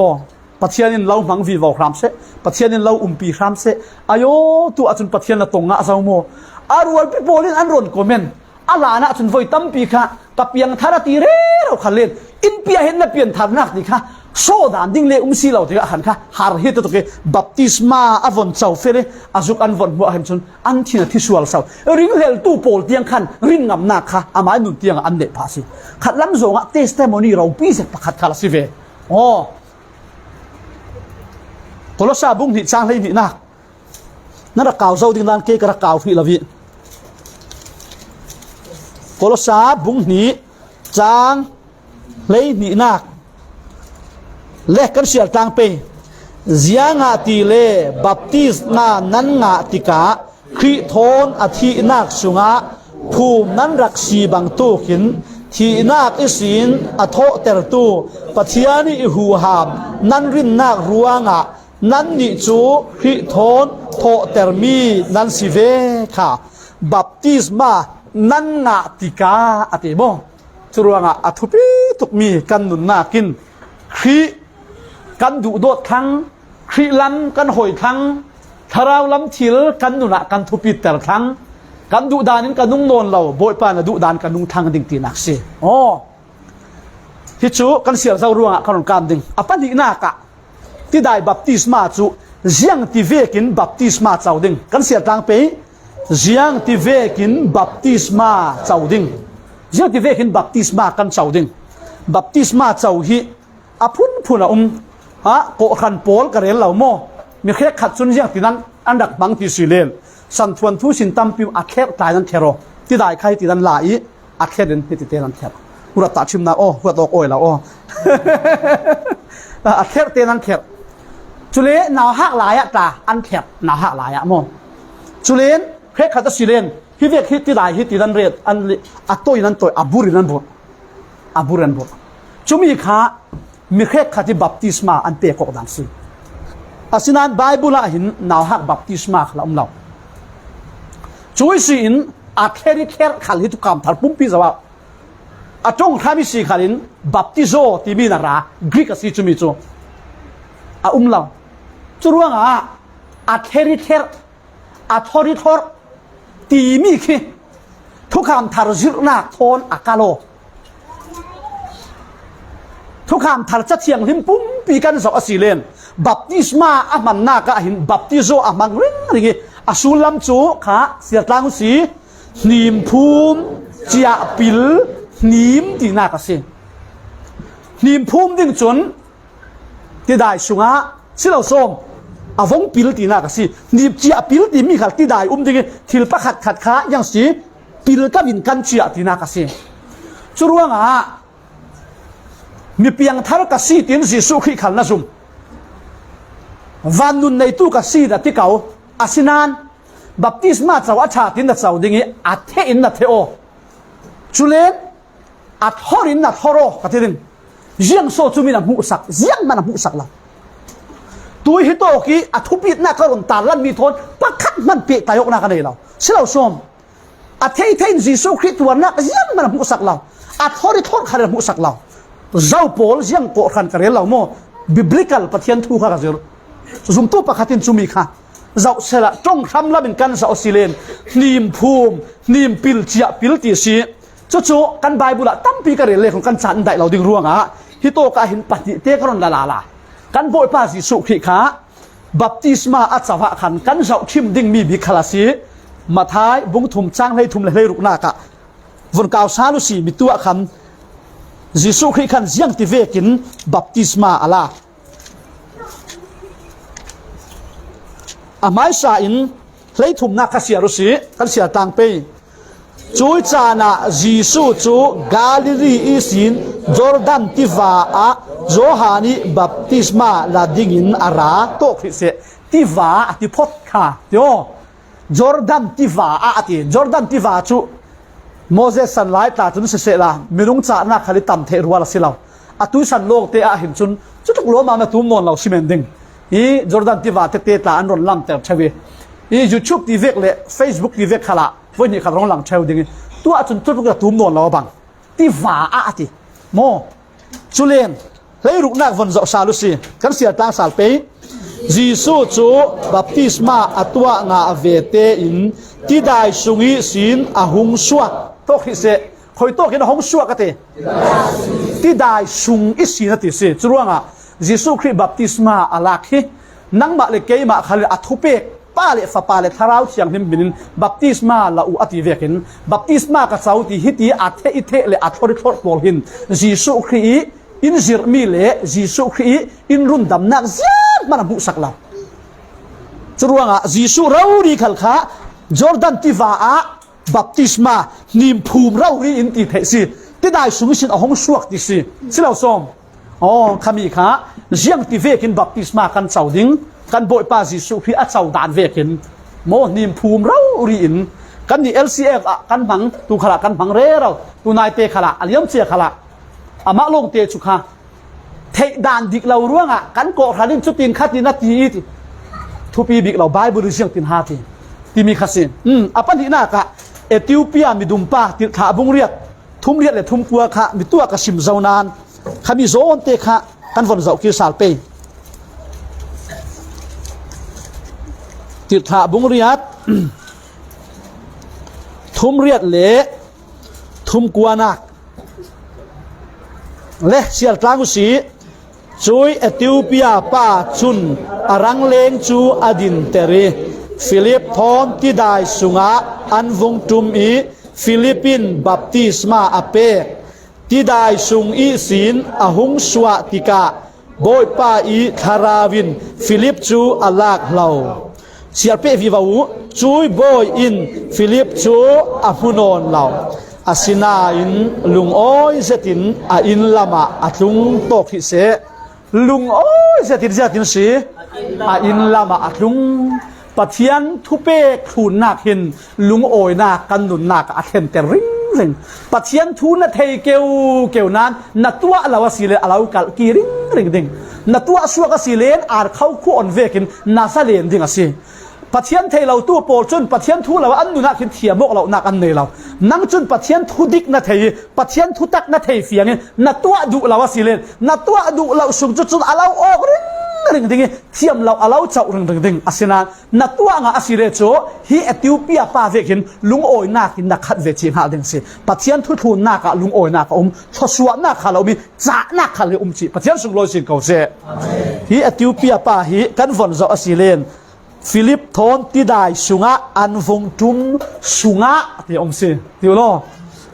ปะเทียนินเรามังวีวครามเสปะเทียนินเราปีครามเสอายุตัวจนปะเทียนละตรงงะเจ้าโมอารวลพิโปลินอันรอนโกเมนอาลานะจนไฟตั้มปีค่ะกับเปียงธารตีเร่เราขันเล่นอินเปียเห็นนะเปลี่ยนธารนักนี่ค่ะโซดานดิ้งเล่ซีเราที่ขันค่ะฮาร์ฮิตตัวเกบัพติศมาอวันเจ้าเฟรอาจุกอันวันหัวเห็นจนอันที่น่ะที่สวลเสาริงเฮลตู้โปลเตียงขันริงงำนักค่ะอามาหนุนเตียงอันเด็ดภาษีขัดลำโซงะเทสเตมอนีเราปีเสประคัดคาลาสิเวตัวละซาบุ้งหิจางเลยนี่นะนั่นระกาวเจ้าดิ้งด้านเกกระกาวพี่ละวิตัวละซาบุ้งหิจางเลยนี่นะเล็กกันเสียจางไปเสียงาตีเล่บัพติศมานั้นงาติกาคริโทนอธินักสุงะภูมินั้นรักสีบังตูขินที่นักอิสินอโทเตรตูปะเทียนิหูหามนั้นรินนักรัวงะนั้นนิจูคริโทนโทเตรมีนั้นสิเวค่ะบัพติศมานั้นงาติกาอติโมจรัวงะอทุปิทุกมีกันนุนนากินคริกันดุโดดทั้งคริลันกันหอยทั้งทาราวลำทิลกันนุนะกันทุปิแต่ทั้งกันดุดานินกันนุ่งนอนเราโบยปานดุดานกันนุ่งทางดิ่งตีนักเสียฮิจูกันเสียเจ้าร่วงกันการดิ่งอปันหินากะที่ได้บัพติศมาจูเจียงที่เวกินบัพติศมาเจ้าดิ่งกันเสียทางไปเจียงที่เวกินบัพติศมาเจ้าดิ่งเจียงที่เวกินบัพติศมากันเจ้าดิ่งบัพติศมาเจ้าฮิอพุนพุนโกขันโปลกระเรนเหล่าโมมีแค่ขัดสุนเจียงที่นั้นอันดับบางที่สิเลนสันทวนทุสินตัมปิวอักเคตายนั้นแคโรที่ได้ใครที่นั้นลายอักเคเดนที่ติเตนั้นแคโรหัวตาชิมนาหัวตอกโอยแล้วอักเคเตนั้นแคโรจุเลนาวหักหลายตาอันแคบนาวหักหลายโมจุเลนแค่ขัดสิเลนฮิเวกฮิที่ได้ฮิที่นั้นเรียดอันอัตโตยนั้นตัวอับูรินั้นบดอับูรินั้นบดจุมีข้ามีแค่ขัดบัพติศมาอันเปกกดังสิอาศินันไบเบิลหินนาวหักบัพติศมาขลุ่มเราช่วยสินอาเคริเคร์ขัดหิตุกรรมทาร์ปุ่มพิจาวะอาจงทำให้สิขัดินบัพติโซที่มีนาระกรีกสิจุมิโซเราจุดว่าอาเคริเคร์อาทอริทอร์ที่มีคือทุกคำทาร์จิรนาทอนอากาโลทุกคำทาร์จัดเสียงหิมปุ่มปีกันสอบสิเลนบัพติศมาอามันนากะหินบัพติโซอามันริงริงอาสุลัมจูขาเสียตังสีนิมภูมิเจียปิลนิมที่นากะเสียนิมภูมิดิ่งจนที่ได้สุงะสิเราส้มอาวงปิลที่นากะสีนิมเจียปิลที่มีขัดที่ได้ดิ่งทิลปะขัดขายังสีปิลก็วินกันเจียที่นากะสีจุดว่ามีเพียงทารกสีตินสีสุขีขันนะซุมวันนุนในตู้กสีดัที่เขาอาศินันบัพติศมาเจ้าอาชาตินดัดเจ้าดิ่งอัดเทอินนัดเทโอจุเลนอัดฮอรินนัดฮอโรกันที่ดิ่งเจียงโซจุมีนมุสักเจียงมันมุสักละตัวฮิโตกีอัดทุบิดนักกรุณตาลันมีทนปักขัดมันเปียตายกนักกันเลยเราเชื่อชมอัดเทอินสีสุขีตัวนักเจียงมันมุสักเราอัดฮอริทอร์ขันมุสักเราเจ้าโพลเจียงโกขันกันเลยเราโมบิบลิกัลปะเทียนทูข้ากันเจอซุมตู้ปะขัดทินซุมีค่ะเจ้าเสละจงทำละเป็นกันเจ้าสิเลนนิมภูมินิมปิลเจียปิลตีสีจู่ๆกันใบบุระตั้มปีกระเรเลของกันจันได้เราดึงร่วงฮิโตกาหินปฏิเตกรอนลากันโบยป้าสิสุขิขาบัพติศมาอัศวะขันกันเจ้าชิมดิ่งมีบิคลาสีมาท้ายบุ้งถุมจ้างให้ถุมเลยรุกนากะวนกาวซาลุสีมีตัวขันยิสุขิขันเสียงที่เวกินบัพติศมาอัลลา amai sa in leitum na khasia rusi kan sia tang pe chui chana jisu chu Galilee isin Jordan tiva a Johani baptisma la dingin ara to khise tiva ati phot kha yo Jordan tiva a ati Jordan tiva chu Moses san lai ta chun se la minung cha na khali tam the ruwa silaw atu san lok te a hin chun chutuk lo ma na tum mon law simen ding i Jordan tiva te te ta an ron lam ter chawi i YouTube ti vek le Facebook ti vek khala voi ni kharong lang cheu ding tu a chun chutuk la tum mon law bang tiva a ati mo chulen lei ru nak von zo sa lu si kan sia ta sal pe Jisu chu baptisma atwa nga avete in ti dai sungi sin ahung suak to khi se khoi to kin hong suak ate ti dai sung isin ati se churuanga Jisu Christ baptisma alakhi nangma le keima khal athupe pa le fa pa le tharau chiang him binin baptisma la u ati vekin baptisma ka chauti hiti athe ithe le athori thor pol hin Jisu Christ in zirmi le Jisu Christ in run dam nak ziat mana bu sakla churuanga Jisu rauri khalkha Jordan tiva a baptisma nim phum rauri in ti thesi ti dai sumisin ahong suak ti si silaw som khami kha jiang ti vekin baptisma kan chauding kan boi pa Jisu Christ a chau dan vekin mo nim phum rauri in kan ni LCF kan bang tu khala kan bang re raw tu nai te khala aliam che khala ama long te chu kha thei dan dik law ruanga kan ko khalin chutin khati na ti thu pi bik law bible jiang tin ha ti ti mi khasin apan hi na ka Ethiopia mi dumpa ti kha bung riat thum riat le thum kwa kha mi tua ka sim zaunan khami zon te kha kan von zau ki sal pe ti kha bung riat thum riat le thum kwa na le sial tlangu si chui Ethiopia pa chun arang leng chu adin teri Philip thon ti dai sunga an vung tum i Philippine baptisma ape ti dai sung i sin ahung swa tika boy pa i tharawin Philip chu alak lau sial pe viwau chui boy in Philip chu apunon lau asina in lung oi zetin a in lama atlung tok hi se lung oi zetin si a in lama atlung pathian thupe khun nak hin lung oi na kan nun nak a then te ring pathian thu na thei keu nan na tua lawa sile alau kal ki ring ding na tua suaka silen ar khau khu on vekin na salen ding asi pathian thei lo tu pol chun pathian thu lo an nu na khin thiamok lo nak an nei lo nang chun pathian thu dik na thei pathian thu tak na thei fiang na tua du lawa silen na tua du lo sum chun alau ok ring ding thiam lo alau chau ring ding asina na tua nga asire cho hi Ethiopia pa vekin lung oi na kin na khat ve chi ha ding si pathian thu na ka lung oi na ka thosua na kha lo mi cha na kha le chi pathian sung lo sin ko se hi Ethiopia pa hi kan von zo asilen Philip thon ti dai sunga an vung tum sunga ti se ti lo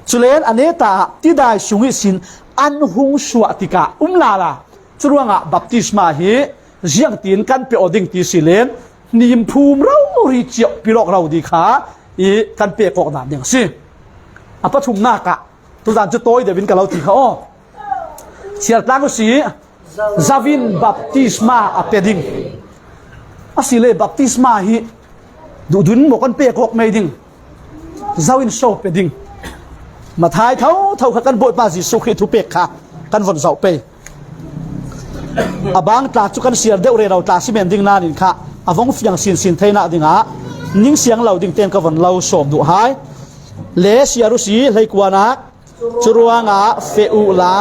chulen aneta ti dai sungi sin an hung suwa tika la churuanga baptisma hi jiang tin kan pe oding ti silen nim phum rau ri chiao pilok rau di kha i kan pe kok na ding si apa thum na ka tu dan chu toy de vin ka lo ti kha o sial tlang si Zavin baptisma apeding asile baptisma hi dun mo kan pe kok mai ding zawin so pe ding mathai thau kha kan boi pa Jisu Christ thu pe kha kan von zau pe abang ta chu kan sial deuh re ro ta simen ding na nin kha avong fiang sin theina dinga ning siang lo ding ten ka von lo som du hai le siaru si leikwana churuanga feu la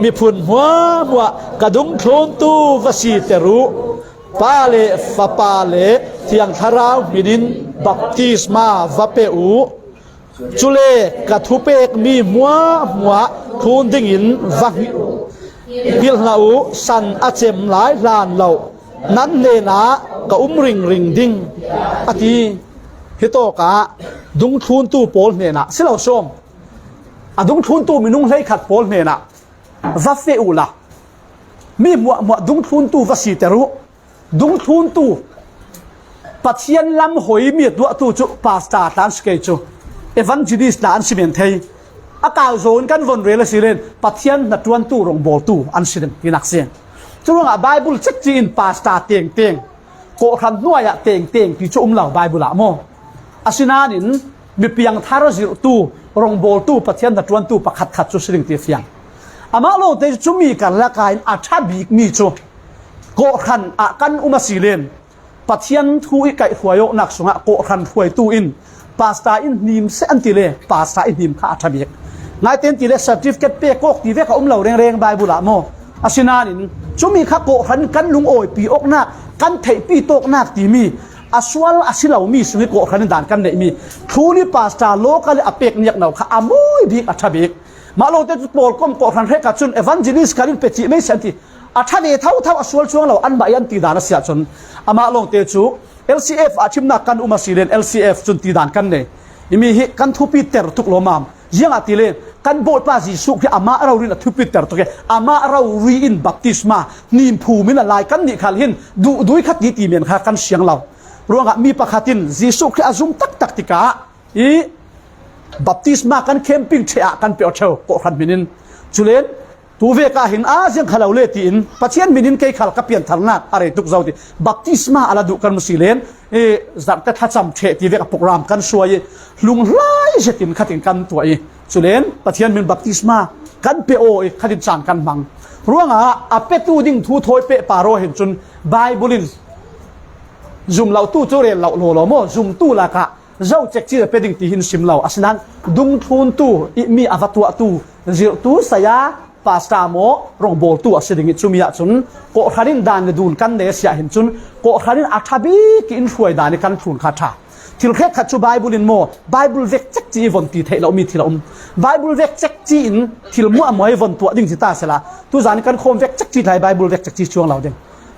mi phun hwa kadung thon tu vasi teru pale fa pale thiang tharau minin baptisma vapeu chule kathupek mi muwa thun ding in vangi bil lau san achem lai lan lo nan le na ka ring ding ati hito ka dung thun tu pol ne na silo som adung thun tu minung hlei khat pol ne na vapeu la mi muwa dung thun tu vasi teru dung thun tu ปัจจัยลำหอยมีตัวตู้จุปาสตาตันสเกจูเอวันจิดิสตันสิเมนเทยอากาศโซนกันวนเรลสิเลนปัจจัยนัดวันตู้รงโบตู้อันสิเดนกินักเสียงจุลงอ่ะไบเบิลเช็คจีนปาสตาเตียงเตียงโกขันนัวอ่ะเตียงเตียงที่จุเหล่าไบเบิลละโมอาศินานินมีเพียงทารจิรตู้รงโบตู้ปัจจัยนัดวันตู้ปักขัดขัดจุสิงเตียงอามาโลเตจุมีกันละกายอาชาบีกมีจูโกขันอากันอุมาสิเลนปัจจัยทุยไก่ถวยโยนักสงะโกขันถวยตู้อินปาสตาอินนิมเซนติเลปาสตาอินนิมข้าชาบีกนายเต็นติเลสัตว์เก็ตเปโกกตีเวกอุ้มเหล่าเร่งไบเบิลละโมอาศินานินจุมีข้าโกขันกันลุงโอยปีอกนักกันเทปีโตกนักตีมีอาสวลอาศิลามีสุนิโกขันด่านกันเนมีทูนี่ปาสตาโลกาเลอเปกเนียกเหนาข้าอามวยบีกอัชบีกมาโลเตจุโปลก้มโกขันเรกัดจุนเอวันจิลิสคารินเปจิไม่เซนติอาชาเดเท่าอาสวลช่วงเราอันบายันตีดานเสียจนอามาโลเตจุ LCF อาชิมนักกันอุมาสิเลน LCF จุนตีดานกันเนยมีฮิกันทุปีเตอร์ทุกโลมามยังอาติเลนกันโบดปาจิสุที่อามาเรารินทุปีเตอร์ตุกอามาเรารีอินบัพติสมานิมภูมินลายกันนิขลินดูขัดดีตีเมียนข้ากันเสียงเรารวงมีประคตินจิสุที่อาซุมตักติกาอีบัพติสมากันเข้มปิ้งเชะกันเปียวเชวโกขันมินินจุเลนตูเวกาหินอาเซียงขลาวเลตินปัจจัยมินินเกยขลกับเปียนทางนักอะไรทุกเจ้าที่บัพติสมาอะไรดูกันมุสลิมจับแต่ถ้าจำเชตีเวกโปรแกรมกันช่วยลุงไล่เจตินขัดกันตัวจุเลนปัจจัยมินบัพติสมากันเปโอขัดจานกันบังรวงอาเปตูดิ้งทูทอยเปปาโรเห็นจนไบเบิลินจุ่มเหล่าตู้จุเรนเหล่าโลโลโมจุ่มตู้ละกะเจ้าเจ็กจีเป็นดิ้งตีหินชิมเหล่าอัศนันดุงทุนตู้มีอวัตวตู้จิรตู้สยาปาสตาโมรงโบตู้อัศดิงิจุมียจุนโกขัดินดานดูนกันเดสยาเห็นจุนโกขัดินอัฐบีกินช่วยดานกันทุนคาถาที่เราแค่ขัดจูไบเบิลินโมไบเบิลเวกเจ็กจีวันตีเทเรามีที่เราไบเบิลเวกเจ็กจีนที่เรามั่วมวยวันตัวดิ้งจิตาเสละตัวจานี่กันโคมเวกเจ็กจีไทยไบเบิลเวกเจ็กจีช่วงเราเด้ง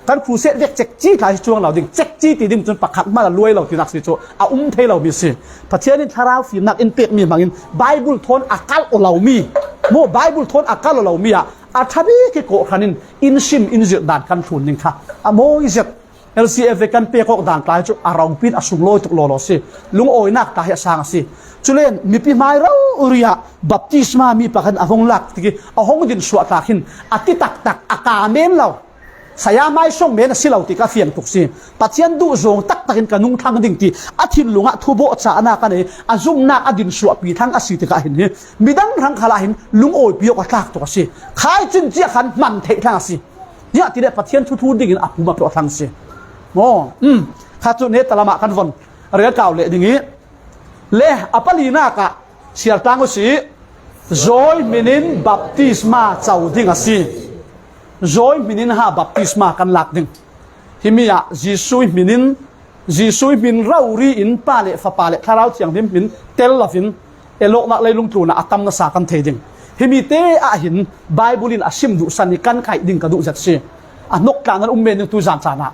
กันครูเซตเวกเจ็กจีไทยช่วงเราเด้งเจ็กจีตีดิ้งจนปักขัดมาละรวยเราที่นักสิโจเอาเทเรามีสิประเทศนี้ถ้าเราฝีนักอินเปกมีบางอินไบเบิลทนอากัลเรามีโมไบเบิลทนอากัลเรามีอะอาทับีกิโกขันินอินชิมอินจิตด่านกันทุนนิ่งค่ะอะโมอิจิตLCF กันเปียกอกด่านกลายจุอารมณ์ปิดอสุงโลยตุกโลโลสิลุงโอยนักตาเหสางสิจุเลนมีปีไม้เราอุริยะบัพติสมามีปะกันอหงลักที่อหงดินสวดตาหินอติตักอากาเมนเราสายไม้ส่งเมนสิเราติกาเฟียงตุกสิปัจจัยดูจงตักหินกันนุ่งทางดิ่งตีอาทินลุงทุบอจานากันเออาจุมนักอดินสวดปีทางอสิติกาหินเนี่ยมีดังทางขลาหินลุงโอยปีกตักตุกสิขายจุนเจียขันมันเททางสิเนี่ยที่เด็ปัจจัยทุดิ่งอภูมิปทางสิโอ้ข้าจุเนตตละมากันวันเรื่องเก่าเลยอย่างนี้เล่อปลีนากะเสียตังกุสีจอยมินินบัพติสมาเจ้าดิ่งสิจอยมินินหาบัพติสมากันหลักดิ่งที่มีอะจีซุยมินเรารีอินปาเลฟปาเลถ้าเราเทียงดิมินเตลลาฟินเอโลนักเลยลุงตูน่ะอัตมนัสากันเทดิ่งที่มีเตอะหินไบเบิลินอาชิมดุสันนิกันไข่ดิ่งกระดูจัดสิอันนกกลางนั้นเมนยังตูจานจานะ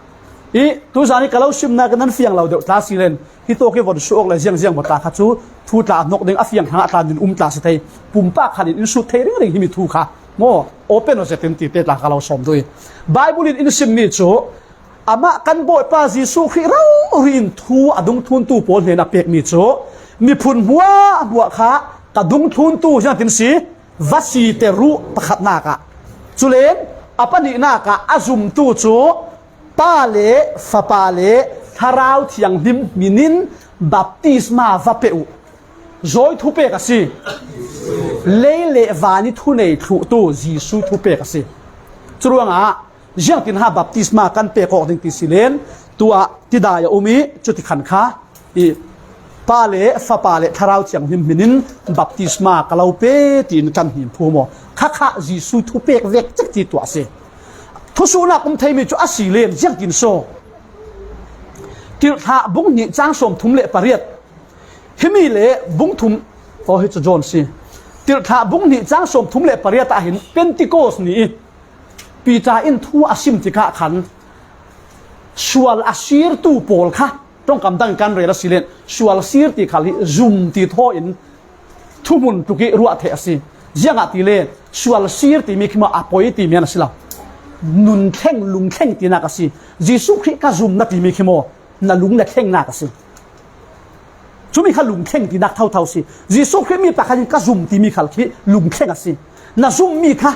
อีตัวจานี่ก็เราชิมนากันนั้นเฟียงเราเดือดตาสีเลนที่โตเกี่ยวกับช่วงเลยเจียงบทตาขัดชูทูตานกเด้งอเฟียงหางตาดินตาสเตย์ปุ่มปากขัดินอินสุดเทริ่งที่มีทูค่ะโม่โอเปนโอเซตินตีเตตาก็เราสมด้วยไบเบิลินอินซิมนี่โจอามากันโบยปาจิสุขีเรารินทูอดุงทุนตูโปนเห็นอเปียกนี่โจมีพุ่นหัวขาตะดุงทุนตูยังตินสีวัสีเตรุตะขัดนากะจุเลนอปนินากะอาจุมตูโจปาเลฟปาเลทาราวที่ยังดิมมินินบัพติสมาวาเปอุจอยทุเปกสิเลวานิทุเนทุตูจีสุทุเปกสิจรวงยังตินหาบัพติสมากันเปกออกดิงติสิเลนตัวติดายอุมิจุติขันขาอีปาเลฟปาเลทาราวที่ยังดิมมินินบัพติสมากลาวเปตินกันหิมพูโมข้าจีสุทุเปกเวกจักจีตัวสิทุสุนักอุมไทยมีจุอาศิเลนยังกินโซติรธาบุ้งนี่จ้างสมทุมเละปริยดฮิมีเละบุ้งทุมโอ้ฮิจโจนสิติรธาบุ้งนี่จ้างสมทุมเละปริยดตาเห็นเป็นติโกสนี่ปีจาอินทูอาชิมติกะขันชวลอาชีรตูโปลค่ะต้องกำตั้งการเรียนสิเลนชวลซีรติขันจุมติโทอินทุมุนตุกิรัวเทสิยังอติเลนชวลซีรติมีขมาอปอยติเมียนสิลานุนแข่งลุงแข่งตีนักสิจิสุคริกาจุมนักที่มีขโม na lung na kheng na ka si chumi kha lung kheng ti nak thau thau si jisu khe mi pakhanin ka zum ti mi khal khi lung kheng asi na zum mi kha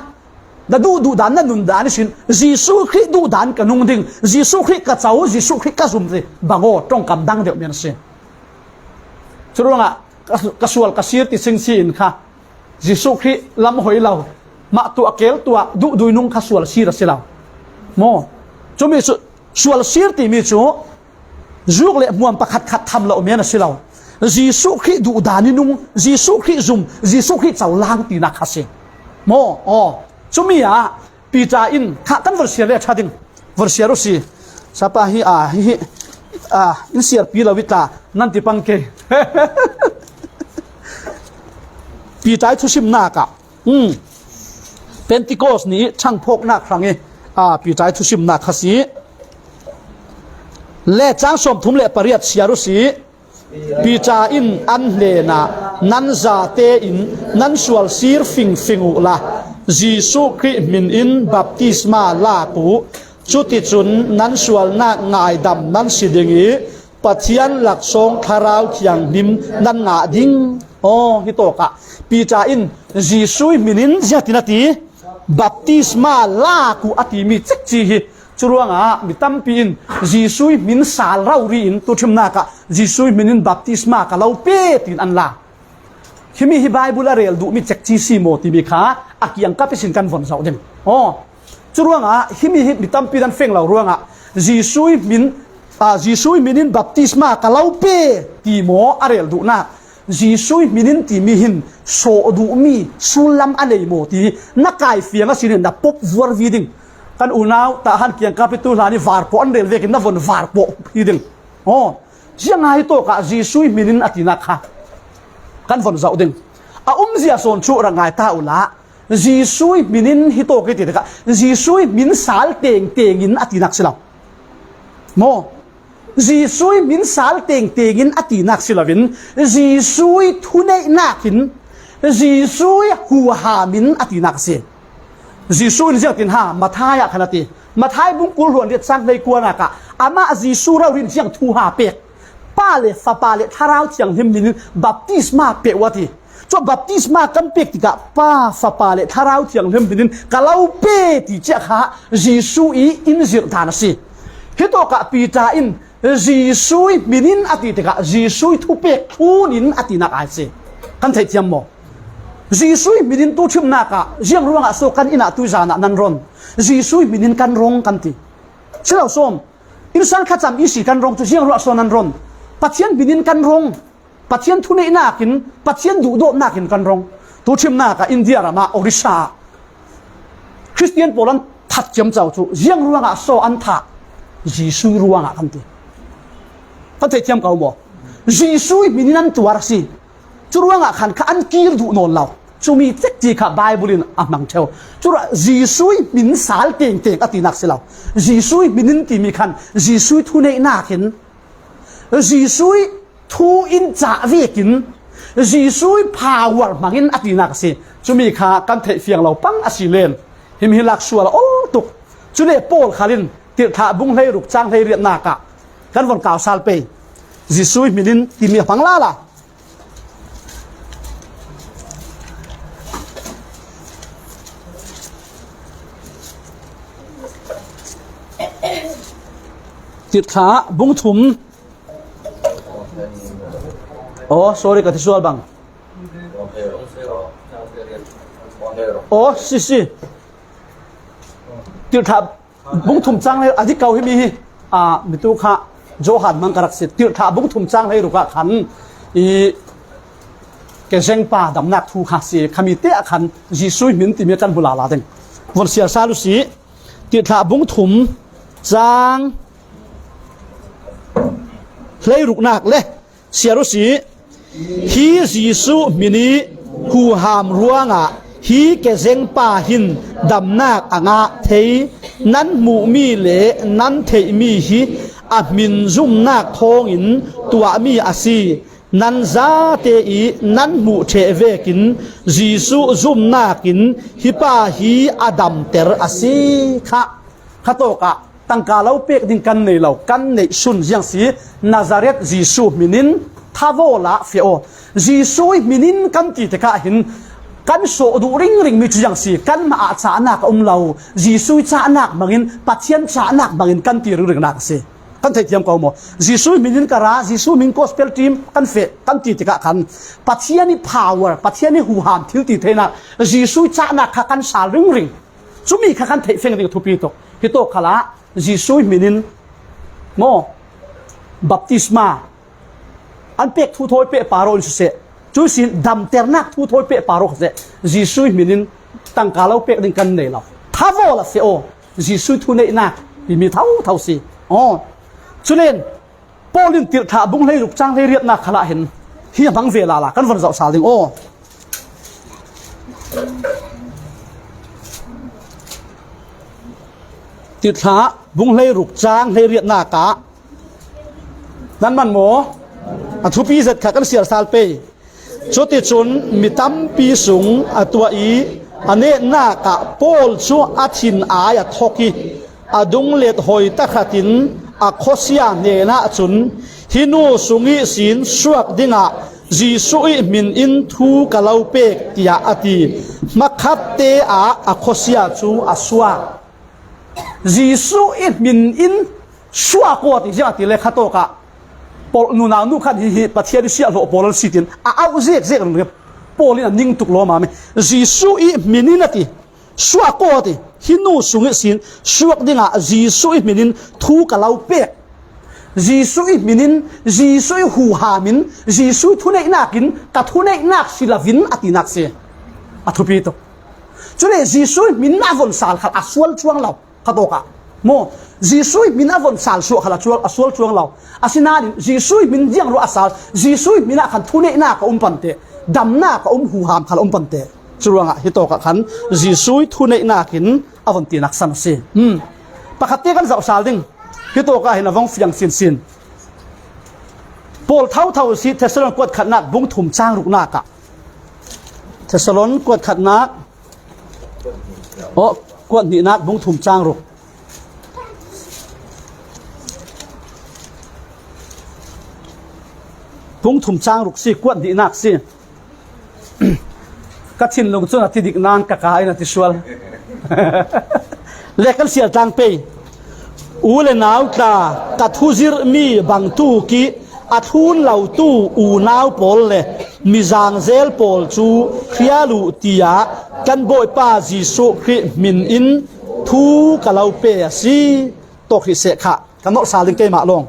na du dan na nun dan sin jisu khe du dan ka nung ding jisu khe ka chau jisu khe ka zum re bango tong kam dang de men se churunga ka sual ka sir ti sing si in kha jisu khe lam hoi lau ma tu akel tu du nung kha sual sir asilaw mo chumi sual sir ti mi chu zuk le muam pakhat khat tham lo men asilaw jisu khi du dani nung jisu khi zum jisu khi chau lang ti na khase mo chumi a pita in kha kan versia le thading versia ro si sapa hi in siar pi lawita nan ti pang ke pita thu sim na ka Pentecost ni chang phok na krange pita thu sim na khasi le chang som thum le pariat siaru si pita in an le na nan za te in nan sual sir fingu la jisu kri min in baptisma la ku chuti chun nan sual na ngai dam nan sidingi pathian lak song tharau khiang nim nan nga ding hi to ka pita in jisu minin jatinati baptisma la ku ati mi chik chi hi churuanga mitampi in jisu min sal rauri in tu thimna ka jisu minin baptisma ka lau pe tin an la khimi hi bible a rel du mi chek chi si mo ti mi kha akiang ka pisin kan von zau dem churuanga himi hi mitampi dan feng lau ruanga jisu minin baptisma ka lau pe ti mo a rel du na jisu minin ti mi hin so du mi sulam anei mo ti nakai fianga sin na pop vor viding kan unaw ta han kiang kapitul hani var po an rel vekin na von var po hiding siang ai to ka jisu minin atina kha kan von zau ding zia son chu rangai ta ula jisu minin hi to ke ti ka jisu min sal teng in atinak silaw mo jisu min sal teng in atinak silawin jisu thunei nakin jisu hu ha min atinak se jisu in jiatin ha mathaya khanati mathai bung kul huan ri chang nei kuana ka ama jisu ra rin jiang thu ha pe pa le fa pa le tharau chiang him min baptisma pe wati cho baptisma kan pek tika pa fa pa le tharau chiang him min kalau pe ti cha kha jisu i in zir thana si hito ka pita in jisu minin ati tika jisu thu pek thu nin ati na ai se kan thai thiam mo jisu minin tu thim na ka jiang ruanga so kan ina tu jana nan ron jisu minin kan rong kan ti chilo som insan kha cham isi kan rong tu jiang ruwa so nan ron pathian binin kan rong pathian thune nakin pathian du do nakin kan rong tu thim na ka India rama Orissa Christian Poland that cham chau chu jiang ruanga so an tha jisu ruanga kan ti kan thai thiam ka mo jisu minin an tuar si churuanga khan kha an kir du non law chumi chek chi kha bible in amang theo chura jisui min sal teng atinak silaw jisui minin ti mi khan jisui thu nei na khin jisui thu in cha vekin jisui power mangin atinak se chumi kha kan thei fiang law pang asilen him hilak sual ol tuk chule pol khalin tir tha bung hlei ruk chang hlei riat na ka kan von kaw sal pe jisui minin ti mi phang la tiệt khá bung thum sorry ka thisual bang si tiệt khá bung thum chang le adik kau hi mi mi tu kha jo han mang karak se tiệt khá bung thum chang le ru ka khan i ke jeng pa dam nak thu kha se khami te khan jisui min ti mi kan bula la den von sia salu si tiệt khá bung thum chang lấy rục nạc le xia si hi jisu mini hu ham ruanga hi ke zeng pa hin dam nak anga thei nan mu mi le nan thei mi hi a min zum nak thong in tua mi asi nan za te i nan mu the vekin jisu zum nakin hi pa hi adam ter asi kha to ka ตั้งกาเราเป็กดิ้งกันในเรากันในชุนยังสีนาซาเรตจีซูมินินท่าโวละเฟโอจีซูมินินกันตีตะกะหินกันโสดูริงมีจุยังสีกันมาอาจานักเราจีซูจานักบางอินปัจเจียนจานักบางอินกันตีริงนักสีกันเทียมเขาโมจีซูมินินการาจีซูมินโกสเปลทีมกันเฟกันตีตะกะกันปัจเจียนี่ power ปัจเจียนี่หูหามทิลตีเทนักจีซูจานักกันสาริงจุมีกันเทเฟงริงทุปีโตฮิโตขละจีซูมินินโมบัพติสมาอันเป็กทูโทยเป็กปาโรนเสจุสินดำเตอร์นักทูโทยเป็กปาโรเสจีซูมินินตั้งกาเราเป็กดิ้งกันในเราท้าวละเฟโอจีซูทูเนนักมีเท่าสิอ๋อจุเลนปอลินติร์ธาบุ้งเลยลุกจ้างเลยเรียบนักขละเห็นเฮียบังเวลาละกันวันเสาร์สาลิงโอติดหาบุ้งเลยรุกจางเลยเรียนนากะนั่นมันโมอัทุปีเสร็จขัดกันเสียสาลเปจุดที่จุนมีตั้มปีสูงตัวอีอันนี้นากะโพลชัวอาทินอายทอกีอดุงเล็ดหอยตะขัดินอโคเซียเนน่าจุนฮินูสุงิสินสวกดิงะจีสุยมินอินทูกะลาเปกติยาอติมักขับเตอาอโคเซียจูอสวาจีซูอิมินอินชัวกอดอีจังติเลขัตโตกะปอลนูนานูขัดฮิปัทเทียดิเสียโลปอลสิตินเอาเซกเลยปอลินนิ่งตุกโลมาไหมจีซูอิมินินติชัวกอดฮินูสุงสินชัวกดิ่งะจีซูอิมินินทูกะลาเปกจีซูอิมินินจีซูอิหูฮามินจีซูทุเนนักินกัทุเนนักศิลวินอตินักเซอทุปีโตจุเลจีซูอิมินนาวนสาลขัดอสวลช่วงเราขัดโตกะโมจีซุยมินาวนสาลชัวขลัดชัวอสวลช่วงเราอาศินาดิจีซุยมินเดียงรัวอาสาลจีซุยมินาขันทุเนน่ากับปันเตดำหน้ากับหูหามขันปันเตจรวงอ่ะฮิโตกะขันจีซุยทุเนน่ากินอวันตีนักสันเซปกติกันสาวสาลดิ้งฮิโตกะเห็นวงฟิยังสินโปลเท่าสิเทสโลนกวดขัดนักบุ้งถุ่มจ้างรุกนากะเทสโลนกวดขัดนักโอ้กวดนี่นักบุ้งถุ่มจ้างรุกบุ้งถุ่มจ้างรุกสิกวดนี่นักสิกัดชินลงส่วนที่ดิกนานกะกายนาทิชวลเล็กกันเสียตังเปย์อูเลนาวตากัดทูซิรมีบังตูกีอัดหูนเหล่าตู้อูนาวปอลเลยมีจางเซลปอลจูขยาลูตียากันบ่อยป้าจีสุคริมินอินทูกะเลาเปย์สิตกหิเสกะกันนกซาลิงเกมาลง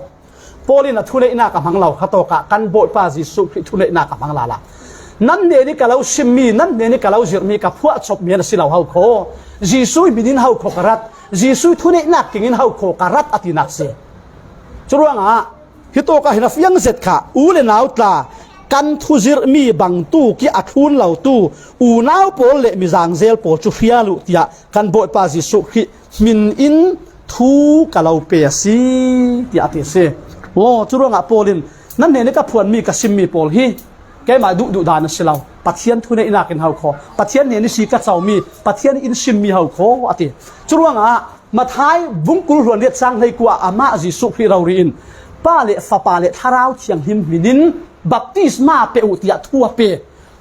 ปอลินทุเรนักมังเหล่าขตกะกันบ่อยป้าจีสุคริทุเรนักมังลาละนั่นเนนี่กะเลาชิมมีนั่นเนนี่กะเลาจิรมีกับพวกชอบเมียนสิเหล่าเฮาโคจีสุมินินเฮาโคกรัตจีสุทุเรนักกินเฮาโคกรัตอตินักเสจรวงอ่ะฮิโตกะเห็นฟิยังเสร็จค่ะอูเลนาวตากันทุจิรมีบังตู้กีอัดหุนเหล่าตู้อูนาวโปลเลมิจางเซลโปจูฟิอาลุติยากันบ่อยปาจิสุขิมินอินทูกะเลาเปียซีติอาติเซโอ้จุรงะโปลินนั่นเนี่ยนี่ก็พวนมีกับซิมมีโปลฮีแกมาดุดานสิเราปัทเทียนทุเนอินากินเฮาคอปัทเทียนเนี่ยนี่สีกัดเสามีปัทเทียนอินซิมมีเฮาคออาติจุรงะมาท้ายบุ้งกุลรวนเรียดสร้างให้กว่าอามาจิสุขิเราเรียนป้าเละฟาป้าเละทาราวเชียงหิมมินินบัพติสมาเปอุติยาทัวเป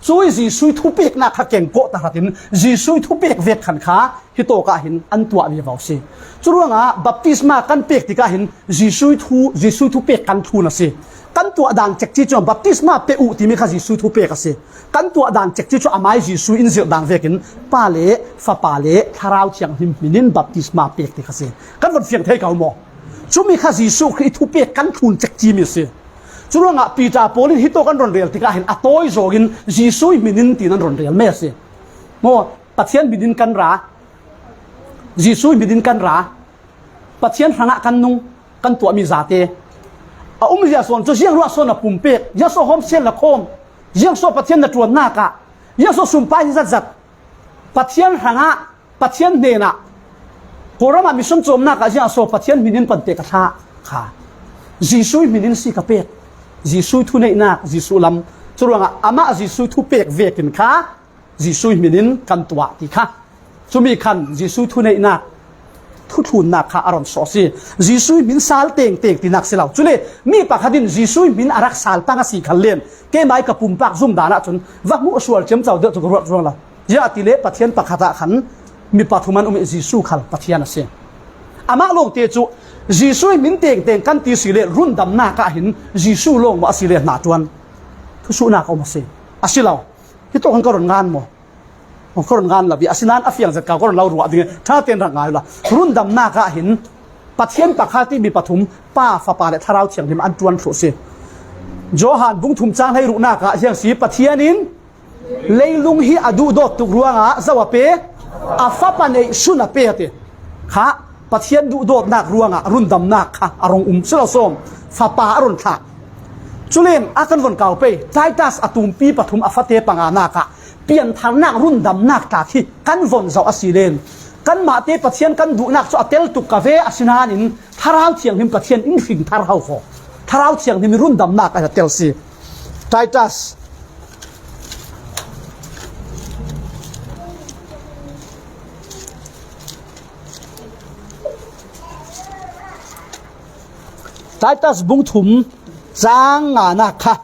ช่วยจีซุยทุเปกนักขัดเก่งโกตาขัดินจีซุยทุเปกเวทขันขาฮิโตกะหินอันตัวมีเบาสิจุดว่าบัพติสมากันเปกติกะหินจีซุยทุเปกกันทูนะสิกันตัวด่างเจ็กจีจอมบัพติสมาเปอุติมีข้าจีซุยทุเปกสิกันตัวด่างเจ็กจีจอมอามายจีซุยอินเสียด่างเวกินป้าเละฟาป้าเละทาราวเชียงหิมมินินบัพติสมาเปกติกะสิกันวันเฟียงเทเกาโมจุมีข้าจีซุยทุเปกกันทูนเจ็กจีมีสิจุดว่าปีจ่าโพลินฮิโตกันรอนเรียลที่ก็เห็นอัตโต้ยโจกินจีซุยมินินตีนันรอนเรียลเมสโมปัจเจียนมินินกันราจีซุยมินินกันราปัจเจียนหางกันนุงกันตัวมีซาเตมียาส่วนจะเยี่ยงรัวส่วนปุ่มเปกยังโซฮอมเซนละโคมยังโซปัจเจียนนัดวนหน้ากะยังโซสุมไปจัดปัจเจียนหางปัจเจียนเนน่ะโครามามิสมโจมหน้ากะยังโซปัจเจียนมินินปันเตกะท่าค่ะจีซุยมินินสีกะเปกจีซุยทุเนนักจีซุลำจุดว่าอามาจีซุยทุเปกเวกินข้าจีซุยมินินกันตัวที่ข้าจุมีคันจีซุยทุเนนัก ทุทุนนักข้าอารมณ์สอสีจีซุยมินสาลเต่งตีนักเสียเหล่าจุเลมีปากขัดินจีซุยมินอารักสาลปังสีขันเลนเกไม่กับปุ่มปากซุ่มดานะจนวักมุสวลเชื่อมเจ้าเดือดจุกรวดรวงละยาติเลปะเทียนปากขัดขันมีปฐุมันจีซุขันปะเทียนนั่นเสียอามาลงเตจุจีซุยมินเต่งกันตีสีเลรุ่นดำหน้ากะหินจีซุลงมาสีเลหนาจวนทุสุนักเอามาเสียอาศิเหล่าที่ตัวคนก็รงงานมั้งคนงานละบีอาศินันอาฟิยังจะก้าวก็เรารู้ว่าดิ่งถ้าเตียนรักงานละรุ่นดำหน้ากะหินปัทเทียนปากคาที่มีปฐุมป้าฟ้าป่าและทาราวเทียงที่มันอันจวนสุดเสียโจฮันบุ้งทุ่มจ้างให้รู้หน้ากะเทียงสีปัทเทียนินเลยลุงฮีอดูโดดตุกรัวงะจะว่าเปอาฟ้าป่าในสุนัขเปติข้าปัทเทียนดูโดดนักรัวงะรุ่นดำหน้าค่ะอารมณ์สุดละสมฟ้าป่าอรุณค่ะจุเลนอากันวนเก่าไปไททัสอตุมปีปฐุมอาฟาเตปังอานาคะเปลี่ยนทางนักรุ่นดำนักตาที่กันวนเจ้าอาศิเลนกันมาเตปะเทียนกันดูนักจะเตลตุกกาเวอาศินานินทาราวเทียงหิมปะเทียนอินฟิงทาราวโฟทาราวเทียงหิมรุ่นดำนักอาจจะเตลซีไททัสบุ้งถุมจางงานักค่ะ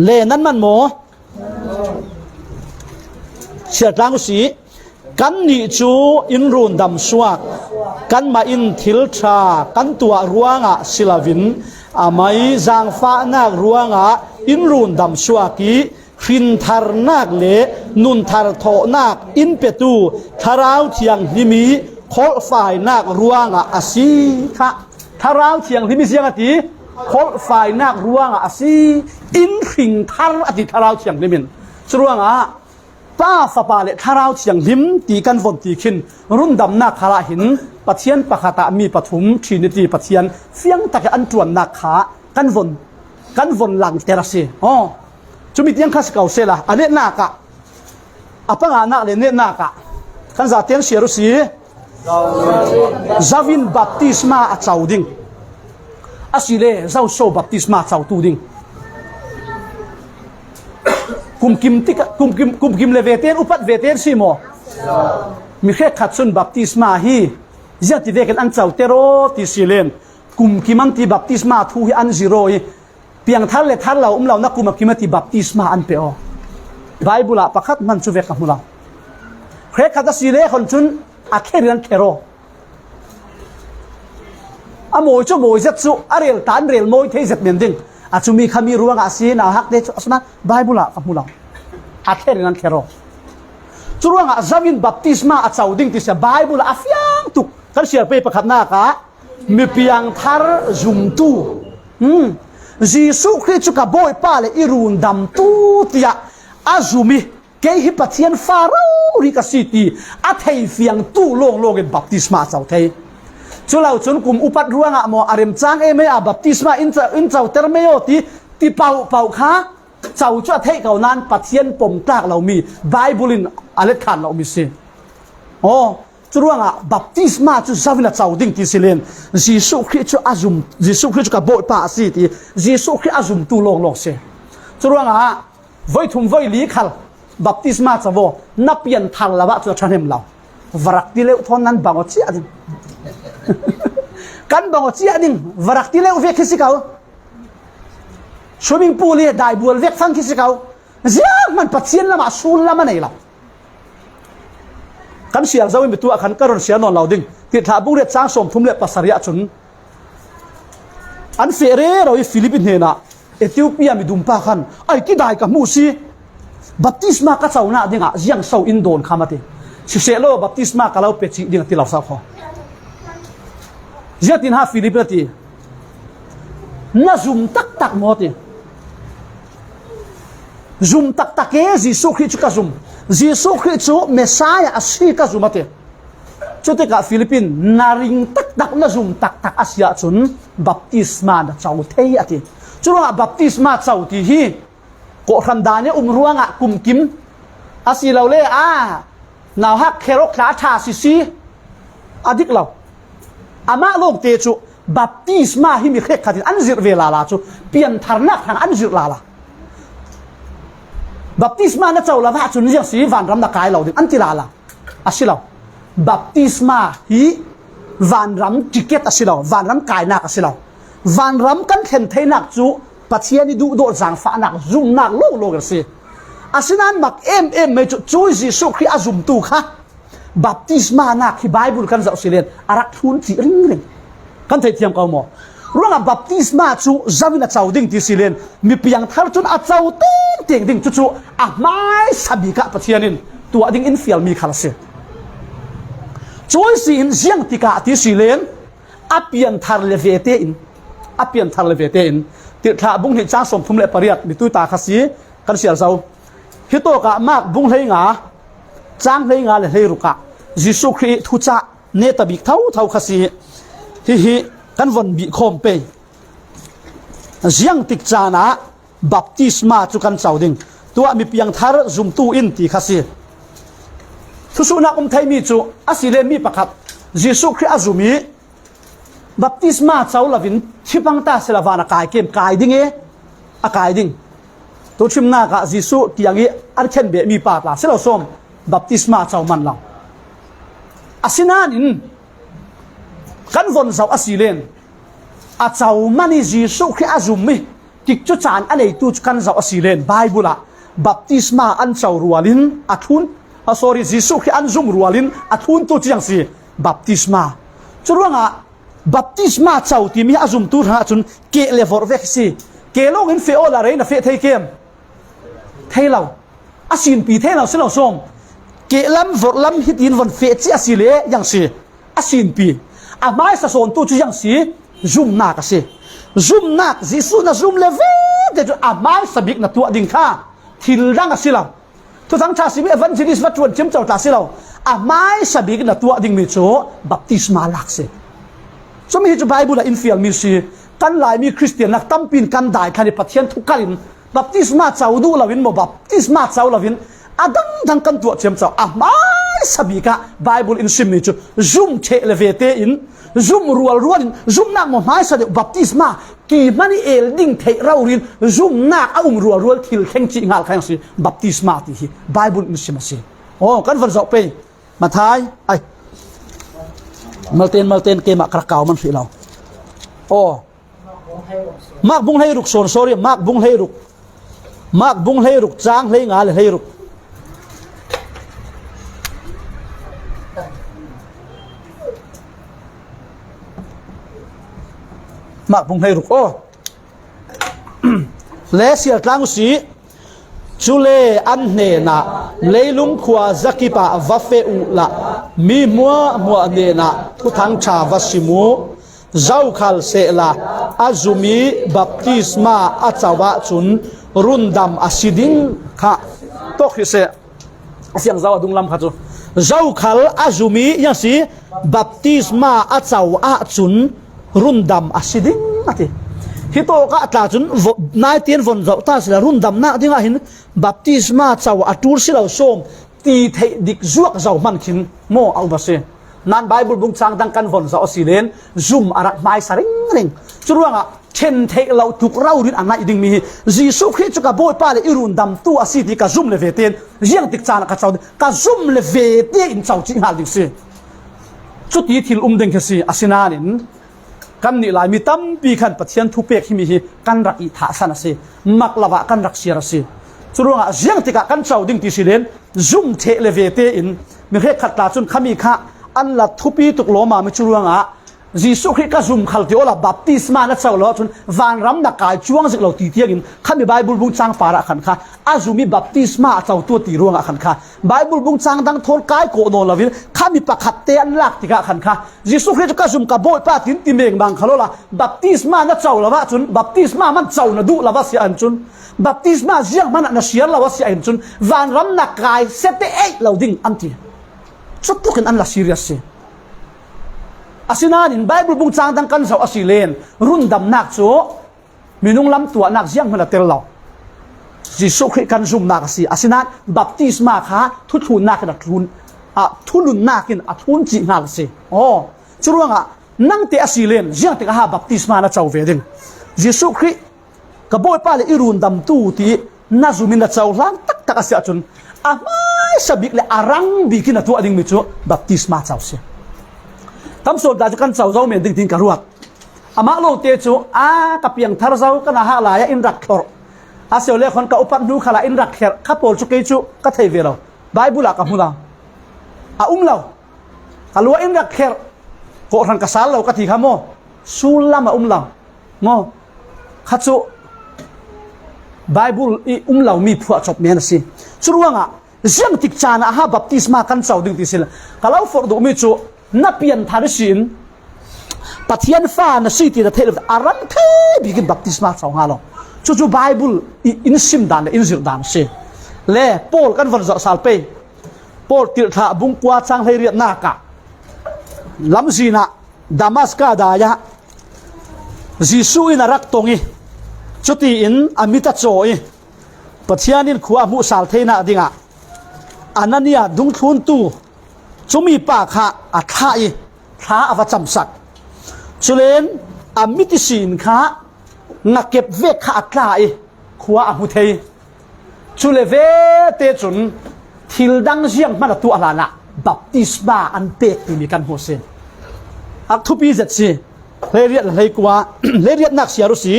เลนั้นมันโมเสียจางกุศีกันนิจูอินรูนดำสวกกันมาอินทิลชากันตัวรัวงะศิลวินอาไม่จางฟ้านักรัวงะอินรูนดำสวกีฟินทาร์นักเลนุนทาร์โทนักอินเปตูทาราวเทียงฮิมีโคฝ่ายนักรัวงะอาศิค่ะทาราวเทียงฮิมีเสียงอติโคฝ่ายนักรัวงะอาศิอินฟิงทาร์อติทาราวเทียงฮิมินสรัวงะป้าฟ้าป่าเลทาราวเทียงหิมตีกันวนตีขินรุ่นดำนักขราหินปะเทียนปะขตามีปฐุมทรีนิตีปะเทียนเฟียงตะกอันจวนนักขากันวนหลังเตระเซอ๋อจุมิเตียงข้าสเกาเซล่ะอันนี้นักะอปังอานักเลเนนักะกันจะเตียงเสียรุสีซาวินบัพติสมาอัจฉาวดิ่งอาศิเลเจ้าโซบัพติสมาอัจฉาวตูดิ่งกุมกิมเลเวเตนอุปัตเวเตนสิโมมีแค่ขัดสุนบัพติสมาฮีจะติดเวกันอันเจ้าเตโรติสิเลนกุมกิมันติบัพติสมาทูฮีอันซิโรยเพียงท่านเลท่านเราเรานักกุมกิมติบัพติสมาอันเปโอไบเบิลประคัดมันชูเวกับมุลาแค่ขัดสิเลคนชุนอาเคเรียนเคโรอโมยจูโมยเจ็ดสุอาเรลตันเรลโมยเทเจ็ดเมนดิ้งอาจุมีขมีรัวงอาศีนาฮักเดชสนะไบเบิลกับมุลาอาเคเรียนเคโรจุรัวงอาซาวินบัพติสมาอาเจ้าดิ้งที่เสียไบเบิลอาฟยังตุกกันเสียไปประคัดหน้ากะมีเพียงทาร์จุมตูจีสุคริสต์กับบ่อยป้าเลยอิรุนดำตูติยาอาจุมีเกฮิปัทเทียนฟาโรริกาซิตีอาเทยเฟียงตู้โลงเก็นบัพติสมาเจ้าเทยจุเราจนกลุ่มอุปัตรัวงะโมอาริมจางเอเมอาบัพติสมาอินเจ้าเตอร์เมโอที่เป่าค้าเจ้าจะเทเขานั้นปัทเทียนปมตากเรามีไบเบิลินอเลขันเรามีเสียโอ้จุรัวงะบัพติสมาจุซาวินาเจ้าดิ้งที่สิเลนจีสุคริสต์อาจุมจีสุคริสต์กับบ่อยป้าสิตีจีสุคริสต์อาจุมตู้โลงเสียจุรัวงะไว้ทุ่มไว้ลีขัลบัพติสมาจะโวนับเปลี่ยนทางละวะจะชันเห็นเราวรักที่เลวทอนนั้นบางอชีดิกันบางอชีดิวรักที่เลวเวกสิเขาชวิงปูเลียได้บัวเวกฟังสิเขาเสียมันปัจเจียนละมาสูนละมันไหนล่ะกันเสียงจะวิ่งไปตัวขันกระโดดเสียนอนเราดิ้งติดถาบุเรศสร้างสมทุมเล็บปัสสริยะชนอันเฟเรเราอีฟิลิปปินส์เนี่ยนะเอธิโอเปียมีดุมปาขันไอ้ที่ได้กับมูซีบัพติสมาก็เจ้าหน้าดิ้งอ่ะยังเศร้าอินโดนขามาติสิเสโลบัพติสมาก็เราเป็ดจีดิ้งที่เราสักข้อจะตินหาฟิลิปปินส์น่าซุ่มตักหมดซุ่มตักเอจิสุคริสต์ก็ซุ่มจิสุคริสต์เมสไซอาอาชีก็ซุ่มมาติจุดที่กับฟิลิปปินส์นาริงตักน่าซุ่มตักอาเซียจุนบัพติสมาเจ้าเทียติจุดว่าบัพติสมาเจ้าที่ฮีโกขันดาเนี่ยรัวงะกุมกิมอาศิเราเล่นาวฮักเคโรคลาชาซิอดิกเราอามาโลกเตจูบัพติสมาฮิมิเคขัดอันจิรเวลาลาจูเปลี่ยนทางนักทางอันจิรลาลาบัพติสมาเนี่ยเจ้าละพระจุนยังสีวันรำนักกายเราดิอันจิลาลาอาศิเรา บัพติศมาฮีวันรำจิเกตสิเราวันรำกายนักสิเราวันรำกันเห็นเทนักจูปัจเจียนี่ดูโดดจางฟ้านักจุ่มนักโลกันสิอาศัยนั้นมักไม่จุยจิสุครีอาจุ่มตูค่ะบัพติศมานักที่ไบเบิลกันจะเอาสิเลนอารักทุนจีริงกันเทียมเขาหมอรู้ว่าบัพติศมาจูจาวินาเจ้าดิ่งที่สิเลนมีเพียงท่าจุนอาเจ้าติ้งดิ่งจูไม่สบิกะปัจเจียนินตัวดิ่งอินฟิลมีขลังสิช่วยสินเสียงติกาที่สิเลนอเปียนทาร์เลเวเตอินติดท่าบุ้งเห็นจ้างสมทุมเลปริยัดมีตุยตาขสีกันเสียเจ้าฮิโตกะมากบุ้งเลยงาจ้างเลยงาเลยให้รุกะยิสุครีทุจ่าเนตบิกเท่าขสีฮิกันวันบิคอมเปย์เสียงติกจานะบัพติศมาจุกันเจ้าดิ่งตัวมีเพียงทาร์จุมตูอินติขสีทุสุนักไทยมีจูอาศิเลมีประคับยิสุครีอาจุมีบัพติศมาเจ้าละวินชิบังตาเสลวานากายเกมกายดิ่งอากายดิ่งตัวชิมนากะยิสุที่ยังอันเช่นเบมีปาตลาเสลส้มบัพติศมาเจ้ามันเราอาศินานินกันวนเจ้าอาศิเลนอาเจ้ามันยิสุครีอาจุมีกิจจานอันไหนตัวกันเจ้าอาศิเลนไบเบิลบัพติศมาอันเจ้ารัวลินอัทุนsorry ยิสุครีอันจุมรัวลินอัทุนตัวที่ยังสิบัพติศมาจุดว่า บัพติศมาเจ้าที่มีอาจุมตูหาจุนเกเลฟอร์เวกซีเกลงอินเฟโอลาเรนเฟเทเกมเทเราอาศินปีเทเราเสเราส่งเกลัมฟอร์ลัมฮิตินวันเฟจีอาศิเลยังสิอาศินปีอาไม้สะสนตูจุยังสิจุมนักสิจุมนักจิสุนะจุมเลเวเดจุอาไม้สบิกนัตัวดิ่งข้าทิลดังอาศิเราทุกทั้งชาสิเอวันจิริสวัตชวนเชื่อมเจ้าตาศิเราอาไม้สบิกนัตัวดิ่งมิโจบัพติศมาลักสิสมัยที่ไบเบิลอินฟิลมีสิกันหลายมีคริสเตียนนักตั้มปีนกันได้คันในปัจเจียนทุกกันบัพติศมาเจ้าดูลาวินโมบัพติศมาเจ้าลาวินอาดังดังกันตัวเชื่อมเจ้าไม่สบิกะไบเบิลอินซิมิจูจุ่มเชเลเวเตอินจุ่มรัวอินจุ่มนักโมไม่สเดบัพติศมากีมันเอลดิ้งเทเรารินจุ่มนักอุ้มรัวทิลเข่งจีงาลขังสิบัพติศมาที่ไบเบิลอินซิมิสิโอ้กันฟังจบไปมาท้ายไอมาเต้นเกมกระเกามันสิเราโอ้มากบุ้งให้รุกโซน sorry มากบุ้งให้รุกจ้างให้งาเลยให้รุกมากบุ้งให้รุกโอ้เลเสียตลางสีจุเลอันเนนะเลยลุงขวาจักิปะวัฟเฟอุละมีมัวเนนะทุทังชาวัสิมูเจ้าขัลเสละอาจุมีบัพติศมาอาจาวะจุนรุนดำอาศิดิงค่ะตกเสเสียงเจ้าดุงลำค่ะจูเจ้าขัลอาจุมียังสิบัพติศมาอาจาวะจุนรุนดำอาศิดิงอะไรฮิโตกะตาจุนนายเตียนฝนเจ้าตาสิละรุนดำนะที่ว่าเห็นบัพติศมาเจ้าอัตูร์สิเราส้มตีเทดิกจวกเจ้ามันขินโมเอาบาเซนั่นไบเบิลบุ้งจางดังกันฝนเจ้าสิเลนจุ่มอะไรไม่สริงจุดว่าเช่นเทเราถูกเราดินอันนั้นดิ่งมียิสุคริสต์จุกบอยป้าเลยอิรุนดำตัวสิที่กะจุ่มเลเวเตียนยังติดจานกะเจ้ากะจุ่มเลเวเตียนเจ้าจริงหาดิสิจุดที่ทิลเด้งแค่สิอาศินานินกันนี่หลายมีตั้มปีขันปัจเจียนทุเปกที่มีกันรักอิทาสนะสิมักละวะกันรักเสียรสิจุดว่ายังติดกันเจ้าดิ่งที่สิเลนจุ่มเทเลเวเตียนมีแค่ขัดตาจนขมีข้าอันละทุปีตุกโลมาไม่ช่วยงะยิสุคริสต์ก็ซุ่มขัลที่โอละบัพติศมานั่นเจ้าล้อจนวันรำนักกายช่วงสิเราตีเทียกินข้ามีไบเบิลบุ้งจางฝาระขันข้าอาจุมีบัพติศมาเจ้าตัวตีรวงขันข้าไบเบิลบุ้งจางดังทนกายโกโนลาวินข้ามีปะขัดเตียนลักติกะขันข้ายิสุคริสต์ก็ซุ่มกับโบยป้าตินติเมงบางขลุ่ละบัพติศมานั่นเจ้าละวะจนบัพติศมามันเจ้าน่ะดูละวะเสียอันจนบัพติศมาเสียงมันน่ะเสียละวะเสียอันจนวันรำนักกายเซตเตเอเราดิ่งอันที่ชุดตุกันอันละซีเรียสสิอาศินานินไบเบิลบุ้งจางดังกันเสาอาศิเลนรุ่นดำนักโซมีนุ่งลำตัวนักเสียงมันละเตลเรายิสุคริสต์กันซุ่มนักสิอาศินาบัพติศมาค่ะทุนนักนักทุนนักกินทุนจีนักสิโอ้ช่วงนั่งเตะอาศิเลนเสียงเตะหาบัพติศมานะเจ้าเวดิงยิสุคริสต์กับโบยป้าเลยอิรุนดำตู้ที่น่าจุมินนะเจ้าล้างตักอาศิจนไม่ sabik le arang bikin atu ading michu baptisma chawse tam so da kan chaw zau men ding ding karuat ama lo te chu a kapiang thar zau kana ha la ya in rak thor a se le khon ka upat nu khala in rak kher kha pol chu ke chu ka thei ve lo bible ka hula a lo kalua in rak kher ko ran ka sal lo ka thi khamo sulama lo mo khachu bible i lo mi phua chop men si churuanga jiang tik chana ha baptisma kan chaw ding tisil kalau for do mi chu na pian thar sin pathian fa na siti da thel aran the bigin baptisma chaw ha lo chu bible in sim dan in zir dan se le paul kan van zo sal pe paul tir tha bung kwa chang hei riat na ka lam zina damaska da ya jisu in rak tongi chuti in amita choi pathianin khuwa mu sal theina dinga anania dung thun tu chumi pa kha atha i tha awa chamsak chulen amiti sin kha ngakep ve kha atla i khuwa amu thei chule ve te chun thil dang jiang man tu alana baptisma an pek ni kan ho se ak thupi zat si leriat lei kwa leriat nak siarusi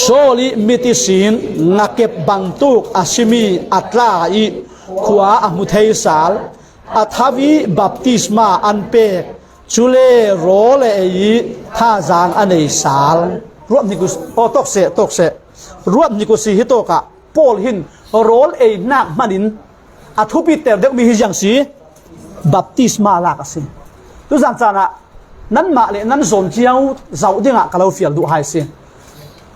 soli mitisin ngakep bangtuk asimi atla i khuwa amu thei sal athavi baptisma an pek chule role ei tha jang anei sal ruam nikus o tok se ruam nikusi hitoka pol hin role ei nak manin athupi ter dek mi hi jang si baptisma la ka sin tu jang chana nan ma le nan zon chiao zau dinga kalau fial du hai se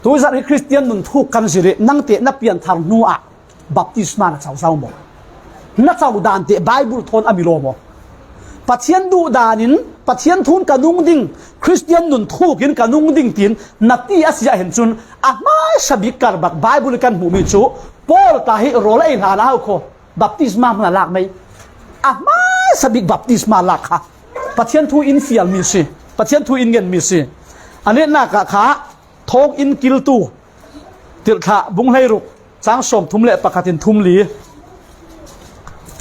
tu zan christian nun thu kan sire nang te na pian thar nu a baptisma na chau zau mo na chau dan te bible thon amilo mo pathian du danin pathian thun kanung ding christian nun thu kin kanung ding tin nati asia hen chun a mai sabik kar bak bible kan mu mi chu paul ta hi role in hala ko baptisma na lak mai a mai sabik baptisma lak kha pathian thu in fial mi si pathian thu in gen mi si ane na ka kha thok in kil tu tir kha bung hai ruk chang som thum le pakhatin thum li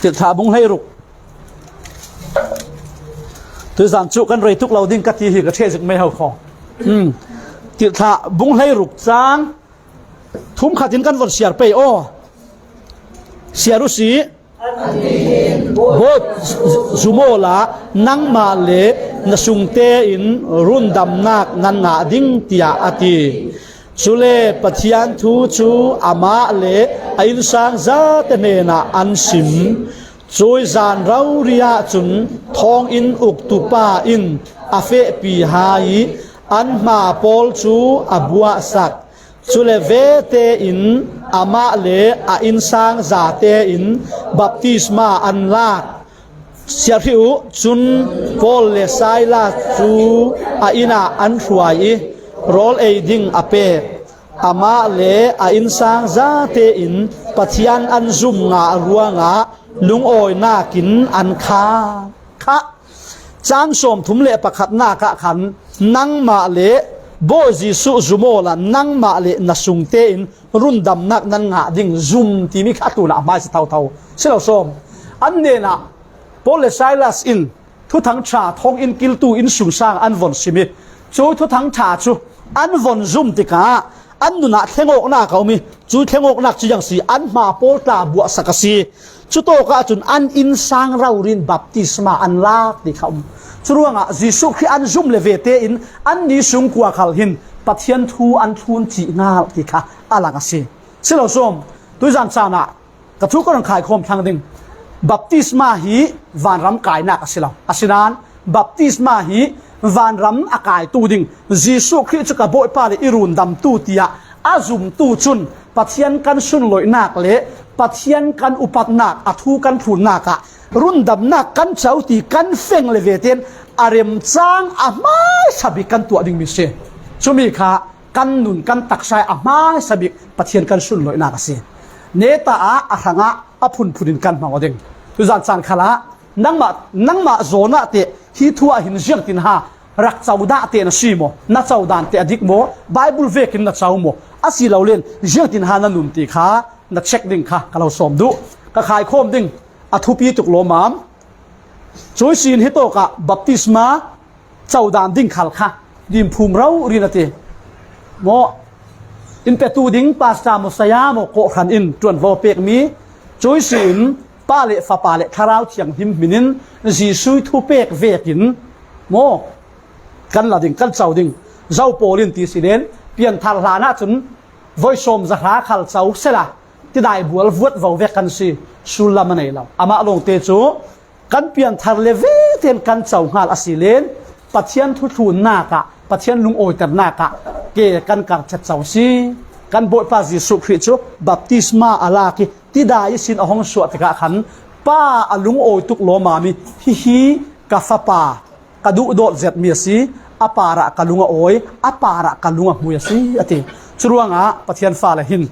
tir kha bung hai ruk tu zan chu kan rei tuk loading ka ti hi ka the zik mai hau kho tir kha bung hai ruk chang thum khatin kan vor siar pe o siaru si bot zumola nang ma le na sungte in rundam nak nan nga ding tia ati chule pathian thu chu ama le ain sang za te ne na an sim choi zan rau ria chun thong in uk tu pa in afe pi hai an ma pol chu abua sak chule ve te in ama le a in sang za te in baptisma an lak siariu chun pol le saila chu a ina an hruai rol e ding ape ama le a in sang za te in pathian an zum nga ruanga lung oi na kin an kha chang som thum le pakhat na ka khan nang ma le bo jisu zumola nang ma le na sungte in rundam nak nan nga ding zum ti mi khatu la ma si thau selo som an ne na Paul le Silas in thu thang cha thong in kil tu in sung sang an von simi chu thu thang cha chu an von zum ti ka an nu na thengok na ka mi chu thengok nak chi yang si an ma Paul ta bua sakasi chu to ka chun an in sang raurin baptisma an lak ti kham churuanga jisu khi an zum le ve te in an ni sung kwa khal hin pathian thu an thun chi ngal ti kha ala ka si selo som tu jan chana ka thu ko rang khai khom thang ding baptisma hi van ram kai na ka silo asinan baptisma hi van ram akai tu ding jisu khi chu ka boy pa le irun dam tu tia azum tu chun pathian kan sun loi nak le pathian kan upat nak athu kan thun naka run dam nak kan chauti kan feng le veten arem chang amai sabi kan tu ding mi se chumi kha kan nun kan taksai amai sabi pathian kan sun loi naka se neta a ahanga aphun phunin kan mangodeng tu zan chan khala nangma zona te hi thua hin jiang tin ha rak chauda te na simo na chaudan te adik mo bible vekin na chaumo asi laulen jiang tin ha na nun ti kha na check ding kha kalau som du ka khai khom ding athu pi tuk lo mam choi sin hi to ka baptisma chau dan ding khal kha dim phum rau rinate mo in pe tu ding pasta mo saya mo ko khan in tuan vo pek mi choi sin pa le fa pa le tharau thiang him minin ji sui thu pek vekin mo kan la ding kan chau ding zau polin ti silen pian thal hlana chun voi som za kha khal chau sela ti dai bual vuat vo ve kan si sulam nei law ama long te chu kan pian thar le ve ten kan chau ngal asilen pathian thu thun na ka pathian lung oi tar na ka ke kan kar chat chau si kan boi pa Jesu Christ chu baptisma ala ki ti dai sin ahong su atka khan pa alung oi tuk lo ma mi hi ka fa pa ka du do zet mi si apara kalunga oi apara kalunga muya si ati churuanga pathian fa la hin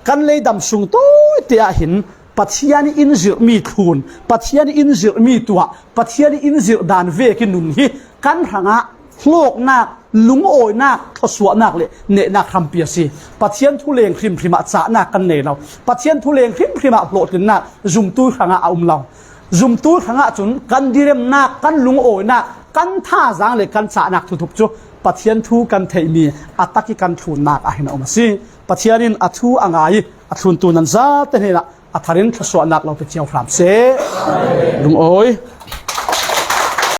kan le dam sung to te a hin pathian in zir mi thun pathian in zir mi tua pathian in zir dan ve ki nun hi kan hanga hlok na lung oi na thoswa nak le ne na kham pia si pathian thu leng khrim khima cha na kan ne law pathian thu leng khrim khima plot kin na zum tu hanga law zum tu hanga chun kan direm na kan lung oi na kan tha jang le kan cha nak thu thup chu pathian thu kan thei mi ataki kan thun nak a hin om si pathianin athu angai athun tu nan za te ne la atharin thoswa nak law pe chiao phram se lung oi